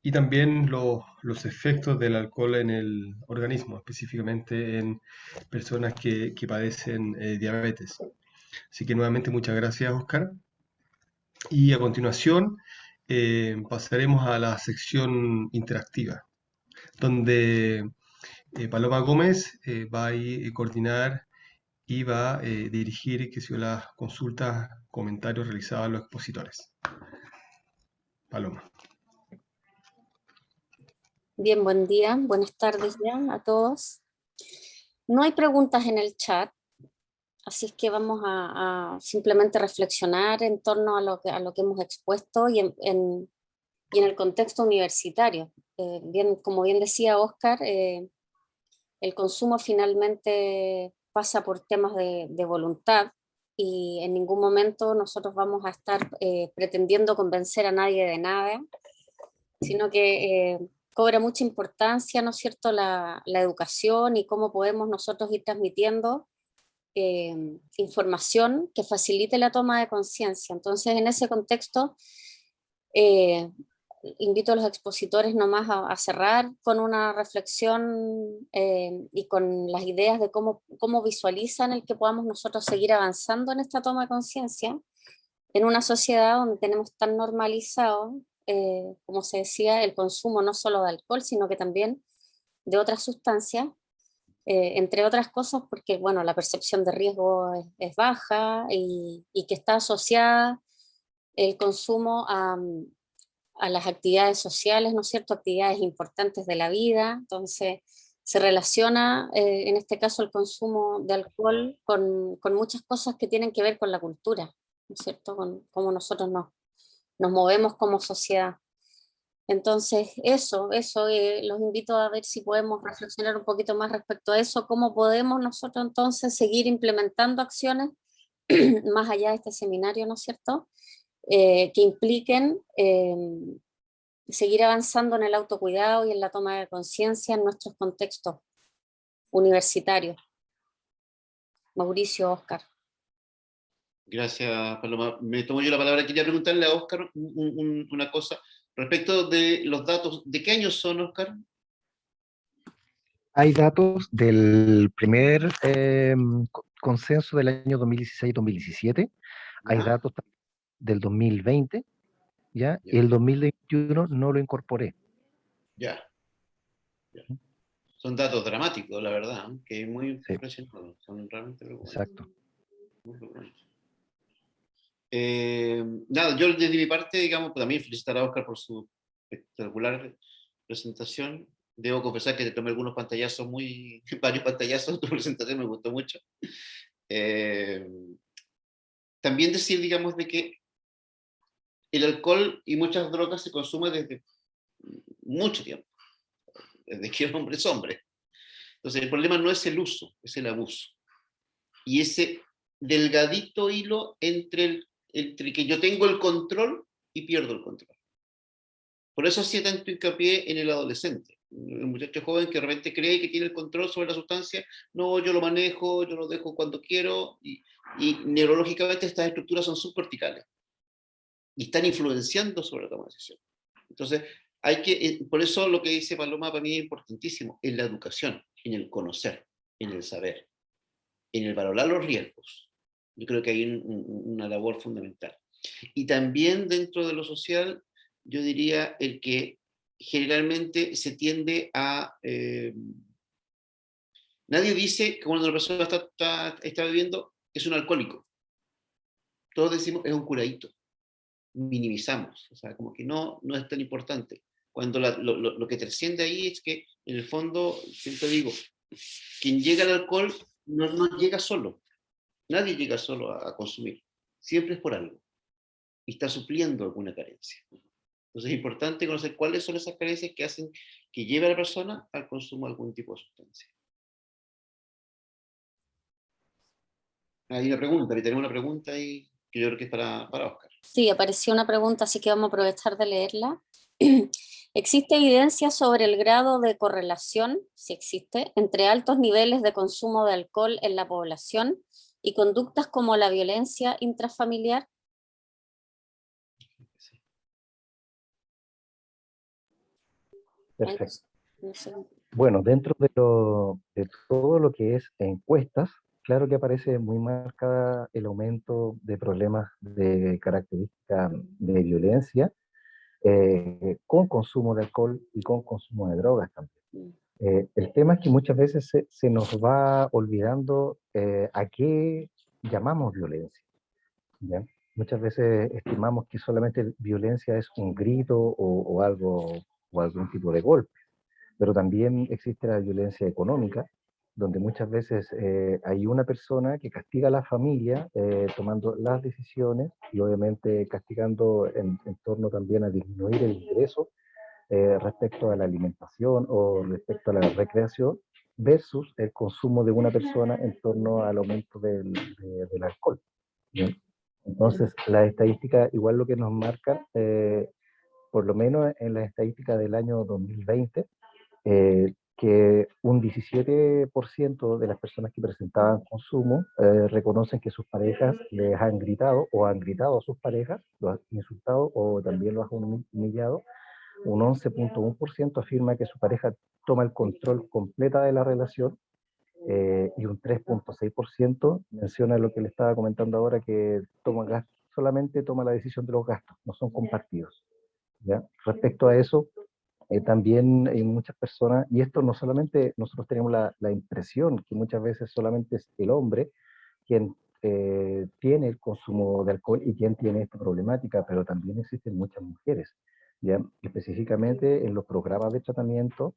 y también los efectos del alcohol en el organismo, específicamente en personas que padecen diabetes. Así que nuevamente muchas gracias, Óscar. Y a continuación pasaremos a la sección interactiva, donde Paloma Gómez va a coordinar y va a dirigir las consultas, comentarios realizados a los expositores. Paloma. Bien, buen día, buenas tardes ya a todos. No hay preguntas en el chat, así es que vamos a simplemente reflexionar en torno a lo que hemos expuesto y y en el contexto universitario. Como bien decía Óscar, el consumo finalmente pasa por temas de voluntad y en ningún momento nosotros vamos a estar pretendiendo convencer a nadie de nada, sino que cobra mucha importancia, ¿no es cierto?, la educación y cómo podemos nosotros ir transmitiendo información que facilite la toma de conciencia. Entonces, en ese contexto, eh, invito a los expositores nomás a cerrar con una reflexión y con las ideas de cómo visualizan el que podamos nosotros seguir avanzando en esta toma de conciencia en una sociedad donde tenemos tan normalizado, como se decía, el consumo no solo de alcohol, sino que también de otras sustancias, entre otras cosas porque, bueno, la percepción de riesgo es baja y que está asociada el consumo a las actividades sociales, ¿no es cierto?, actividades importantes de la vida. Entonces, se relaciona, en este caso, el consumo de alcohol con muchas cosas que tienen que ver con la cultura, ¿no es cierto?, con cómo nosotros nos movemos como sociedad. Entonces, los invito a ver si podemos reflexionar un poquito más respecto a eso, cómo podemos nosotros entonces seguir implementando acciones más allá de este seminario, ¿no es cierto?, que impliquen seguir avanzando en el autocuidado y en la toma de conciencia en nuestros contextos universitarios. Mauricio, Óscar. Gracias, Paloma. Me tomo yo la palabra. Quería preguntarle a Óscar una cosa respecto de los datos. ¿De qué años son, Óscar? Hay datos del primer consenso del año 2016-2017, hay datos del 2020, ¿ya? Y el 2021 no lo incorporé. Ya. Son datos dramáticos, la verdad, que es muy impresionante. Son realmente preocupantes. Exacto. Muy preocupantes. Nada, yo desde mi parte, digamos, pues también felicitar a Óscar por su espectacular presentación. Debo confesar que te tomé algunos pantallazos, varios pantallazos, tu presentación me gustó mucho. También decir, digamos, de que el alcohol y muchas drogas se consumen desde mucho tiempo, desde que el hombre es hombre. Entonces el problema no es el uso, es el abuso. Y ese delgadito hilo entre que yo tengo el control y pierdo el control. Por eso hacía tanto hincapié en el adolescente, el muchacho joven que de repente cree que tiene el control sobre la sustancia. No, yo lo manejo, yo lo dejo cuando quiero, y neurológicamente estas estructuras son subcorticales y están influenciando sobre la toma de decisión. Entonces, por eso lo que dice Paloma para mí es importantísimo, en la educación, en el conocer, en el saber, en el valorar los riesgos. Yo creo que hay una labor fundamental. Y también dentro de lo social, yo diría el que generalmente se tiende a... nadie dice que cuando una persona está bebiendo es un alcohólico. Todos decimos es un curadito. Minimizamos, o sea, como que no es tan importante. Cuando lo que trasciende ahí es que, en el fondo, siempre digo, quien llega al alcohol no llega solo. Nadie llega solo a consumir. Siempre es por algo. Y está supliendo alguna carencia. Entonces es importante conocer cuáles son esas carencias que hacen que lleve a la persona al consumo de algún tipo de sustancia. Hay una pregunta, tenemos una pregunta ahí que yo creo que es para Óscar. Sí, apareció una pregunta, así que vamos a aprovechar de leerla. ¿Existe evidencia sobre el grado de correlación, si existe, entre altos niveles de consumo de alcohol en la población y conductas como la violencia intrafamiliar? Perfecto. No sé. Bueno, dentro de todo lo que es encuestas, claro que aparece muy marcada el aumento de problemas de característica de violencia, con consumo de alcohol y con consumo de drogas también. El tema es que muchas veces se nos va olvidando a qué llamamos violencia, ¿ya? Muchas veces estimamos que solamente violencia es un grito o algún tipo de golpe, pero también existe la violencia económica, donde muchas veces hay una persona que castiga a la familia tomando las decisiones y obviamente castigando en torno también a disminuir el ingreso respecto a la alimentación o respecto a la recreación versus el consumo de una persona en torno al aumento del alcohol. ¿Bien? Entonces, las estadísticas igual lo que nos marcan, por lo menos en las estadísticas del año 2020, que un 17% de las personas que presentaban consumo reconocen que sus parejas les han gritado o han gritado a sus parejas, los han insultado o también los han humillado. Un 11.1% afirma que su pareja toma el control completa de la relación y un 3.6% menciona lo que le estaba comentando ahora, que solamente toma la decisión de los gastos, no son compartidos. ¿Ya? Respecto a eso, también hay muchas personas, y esto no solamente nosotros tenemos la impresión que muchas veces solamente es el hombre quien tiene el consumo de alcohol y quien tiene esta problemática, pero también existen muchas mujeres, ¿ya? Específicamente en los programas de tratamiento,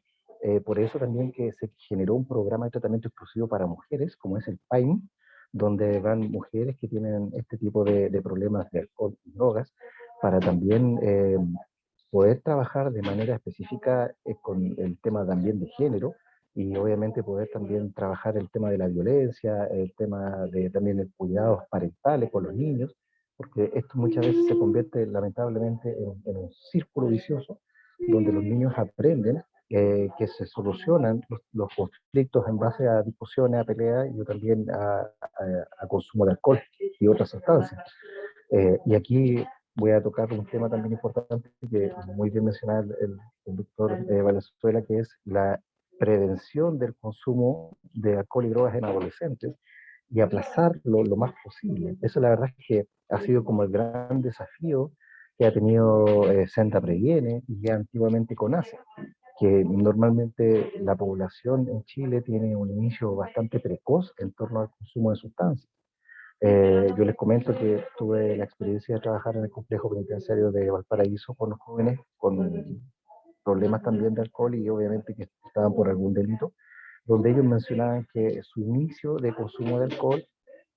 por eso también que se generó un programa de tratamiento exclusivo para mujeres, como es el PAIM, donde van mujeres que tienen este tipo de problemas de alcohol y drogas, para también poder trabajar de manera específica con el tema también de género, y obviamente poder también trabajar el tema de la violencia, el tema de también el cuidados parentales con los niños, porque esto muchas veces se convierte lamentablemente en un círculo vicioso donde los niños aprenden que se solucionan los conflictos en base a discusiones, a peleas y también a consumo de alcohol y otras sustancias. Y aquí voy a tocar un tema también importante que muy bien mencionaba el doctor Valenzuela, que es la prevención del consumo de alcohol y drogas en adolescentes y aplazarlo lo más posible. Eso la verdad es que ha sido como el gran desafío que ha tenido Senda Previene y ya antiguamente CONASE, que normalmente la población en Chile tiene un inicio bastante precoz en torno al consumo de sustancias. Yo les comento que tuve la experiencia de trabajar en el complejo penitenciario de Valparaíso con los jóvenes con problemas también de alcohol y obviamente que estaban por algún delito, donde ellos mencionaban que su inicio de consumo de alcohol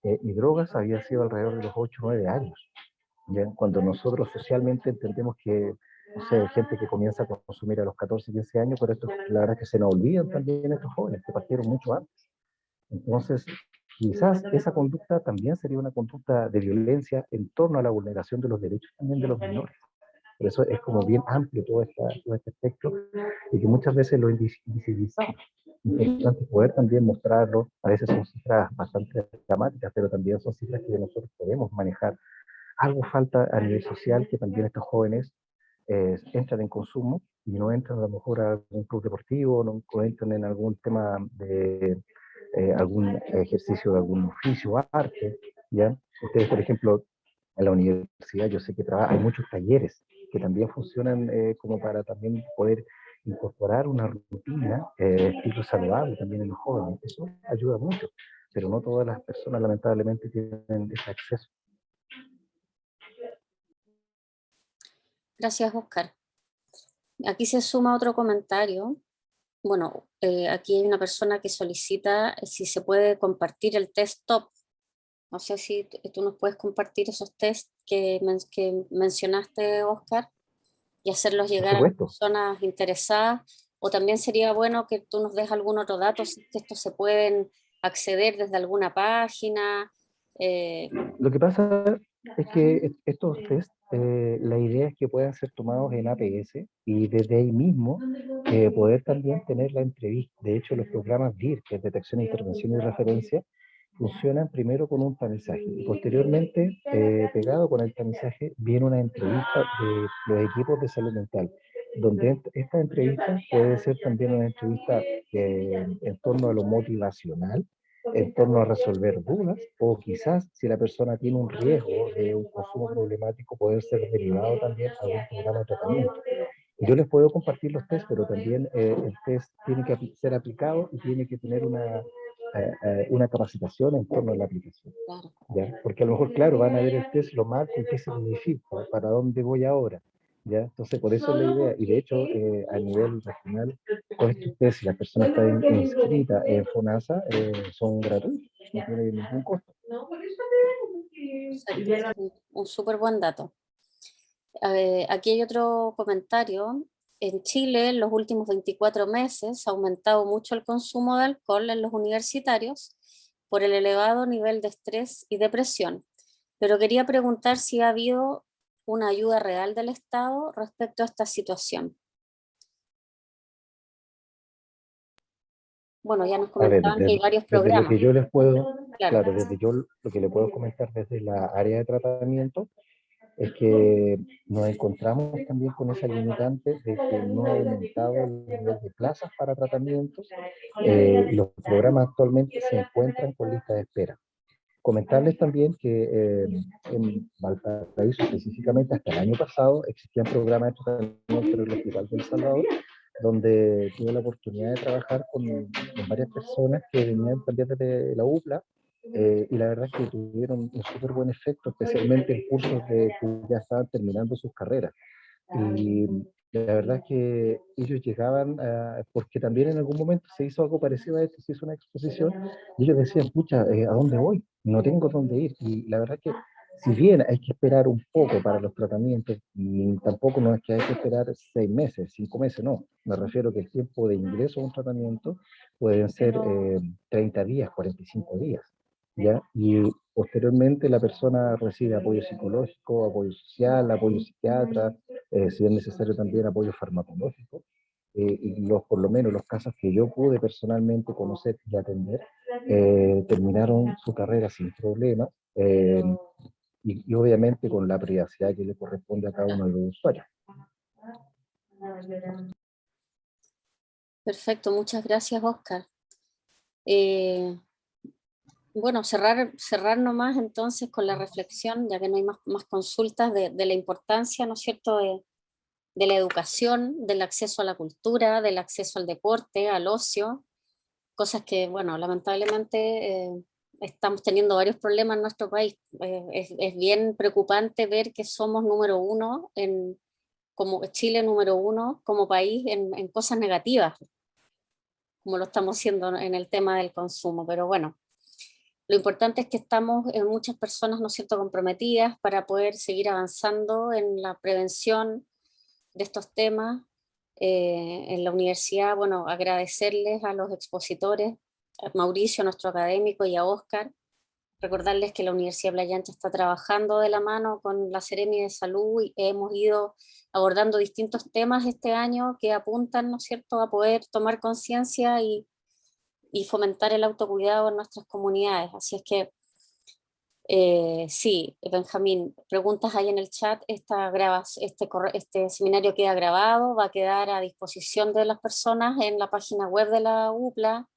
y drogas había sido alrededor de los 8 o 9 años. ¿Ya? Cuando nosotros socialmente entendemos que, no sé, gente que comienza a consumir a los 14, 15 años, pero esto, la verdad es que se nos olvidan también estos jóvenes que partieron mucho antes. Entonces, quizás esa conducta también sería una conducta de violencia en torno a la vulneración de los derechos también de los menores. Por eso es como bien amplio todo este espectro y que muchas veces lo invisibilizamos. Es importante poder también mostrarlo. A veces son cifras bastante dramáticas, pero también son cifras que nosotros podemos manejar. Algo falta a nivel social, que también estos jóvenes entran en consumo y no entran a lo mejor a algún club deportivo, no entran en algún tema de algún ejercicio de algún oficio, arte, ¿ya? Ustedes, por ejemplo, en la universidad yo sé que hay muchos talleres que también funcionan como para también poder incorporar una rutina, estilo saludable también en los jóvenes. Eso ayuda mucho, pero no todas las personas lamentablemente tienen ese acceso. Gracias, Oscar. Aquí se suma otro comentario. Bueno, aquí hay una persona que solicita si se puede compartir el test TOP. No sé si tú nos puedes compartir esos tests que mencionaste, Oscar, y hacerlos llegar a las personas interesadas. O también sería bueno que tú nos des algún otro dato, si estos se pueden acceder desde alguna página. Lo que pasa es que estos test, la idea es que puedan ser tomados en APS y desde ahí mismo poder también tener la entrevista. De hecho, los programas DIR, que es Detección, Intervención y Referencia, funcionan primero con un tamizaje y posteriormente, pegado con el tamizaje, viene una entrevista de los equipos de salud mental, donde esta entrevista puede ser también una entrevista en torno a lo motivacional, en torno a resolver dudas, o quizás si la persona tiene un riesgo de un consumo problemático, poder ser derivado también a algún programa de tratamiento. Yo les puedo compartir los test, pero también el test tiene que ser aplicado y tiene que tener una capacitación en torno a la aplicación. ¿Ya? Porque a lo mejor, claro, van a ver el test, lo marco y qué significa, para dónde voy ahora. ¿ya? Entonces, por eso es la idea. Y de hecho, a nivel regional, con esto ustedes, si las personas están inscritas en FONASA, son gratuitos, no tienen ningún costo. Perfecto, es un súper buen dato. Aquí hay otro comentario. En Chile, en los últimos 24 meses, ha aumentado mucho el consumo de alcohol en los universitarios por el elevado nivel de estrés y depresión. Pero quería preguntar si ha habido una ayuda real del Estado respecto a esta situación. Bueno, ya nos A ver, comentaban que hay varios desde lo programas. que yo les puedo, Claro. claro, desde yo lo que le puedo comentar desde la área de tratamiento es que nos encontramos también con esa limitante de que no ha aumentado el nivel de plazas para tratamientos y los programas actualmente se encuentran con lista de espera. Comentarles también que en Valparaíso, específicamente hasta el año pasado, existían programas de tratamiento por el Hospital del Salvador, donde tuve la oportunidad de trabajar con varias personas que venían también desde la UPLA, y la verdad es que tuvieron un súper buen efecto, especialmente en cursos de que ya estaban terminando sus carreras. Y la verdad es que ellos llegaban, porque también en algún momento se hizo algo parecido a esto, se hizo una exposición, y ellos decían, pucha, ¿a dónde voy? No tengo dónde ir. Y la verdad es que, si bien hay que esperar un poco para los tratamientos, y tampoco no es que hay que esperar 6 meses, 5 meses, no. Me refiero que el tiempo de ingreso a un tratamiento pueden ser 30 días, 45 días. ¿Ya? Y posteriormente la persona recibe apoyo psicológico, apoyo social, apoyo psiquiatra, si es necesario también apoyo farmacológico. Y por lo menos los casos que yo pude personalmente conocer y atender, terminaron su carrera sin problemas, y obviamente con la privacidad que le corresponde a cada uno de los usuarios. Perfecto, muchas gracias, Oscar. Bueno, cerrar nomás entonces con la reflexión, ya que no hay más consultas de la importancia, ¿no es cierto?, de la educación, del acceso a la cultura, del acceso al deporte, al ocio, cosas que, bueno, lamentablemente estamos teniendo varios problemas en nuestro país. Es bien preocupante ver que somos número uno, como Chile número uno como país en cosas negativas, como lo estamos haciendo en el tema del consumo, pero bueno. Lo importante es que estamos muchas personas, ¿no es cierto?, comprometidas para poder seguir avanzando en la prevención de estos temas. En la universidad, bueno, agradecerles a los expositores, a Mauricio, nuestro académico, y a Oscar, recordarles que la Universidad de Playa Ancha está trabajando de la mano con la Seremi de Salud y hemos ido abordando distintos temas este año que apuntan, ¿no es cierto?, a poder tomar conciencia y fomentar el autocuidado en nuestras comunidades. Así es que, sí, Benjamín, preguntas ahí en el chat, este seminario queda grabado, va a quedar a disposición de las personas en la página web de la UPLA,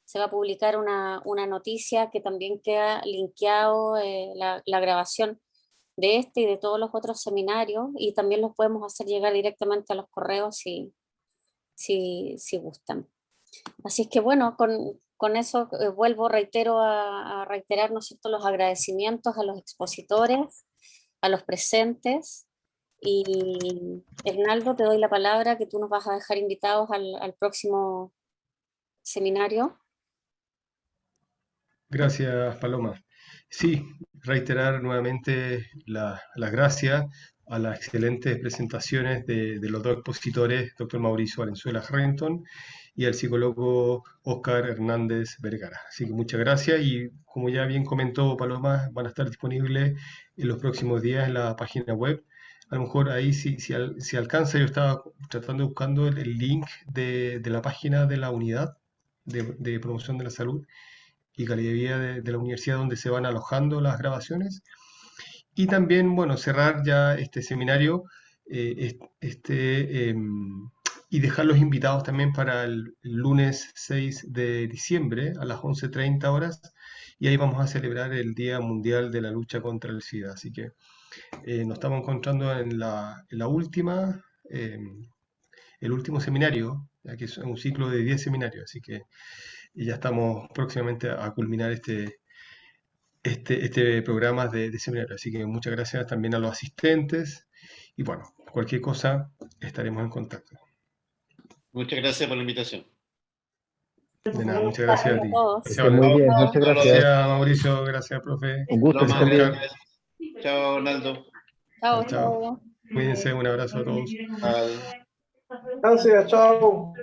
se va a publicar una noticia que también queda linkeado la grabación de este y de todos los otros seminarios, y también los podemos hacer llegar directamente a los correos si gustan. Así es que bueno, con eso reitero a reiterar, ¿no es cierto?, los agradecimientos a los expositores, a los presentes, y Hernaldo, te doy la palabra, que tú nos vas a dejar invitados al próximo seminario. Gracias, Paloma. Sí, reiterar nuevamente las gracias a las excelentes presentaciones de los dos expositores, doctor Mauricio Valenzuela Harrington y al psicólogo Oscar Hernández Vergara. Así que muchas gracias, y como ya bien comentó Paloma, van a estar disponibles en los próximos días en la página web. A lo mejor ahí si alcanza, yo estaba buscando el link de la página de la unidad de promoción de la salud y calidad de vida de la universidad, donde se van alojando las grabaciones. Y también, bueno, cerrar ya este seminario y dejar los invitados también para el lunes 6 de diciembre a las 11:30 horas, y ahí vamos a celebrar el Día Mundial de la Lucha contra el SIDA. Así que nos estamos encontrando en la última, el último seminario, ya que es un ciclo de 10 seminarios, así que ya estamos próximamente a culminar este programa de seminario. Así que muchas gracias también a los asistentes. Y bueno, Cualquier cosa, estaremos en contacto. Muchas gracias por la invitación. De nada, muchas gracias a ti. todos. Que Gracias, estén muy Valeria. bien, muchas gracias. Gracias, Mauricio. Gracias, profe. Un gusto, que Loma, estén bien. gracias. Chao, Arnaldo. Chao, Chao, chao. chao. Cuídense, un abrazo a todos. Bye. Gracias, chao.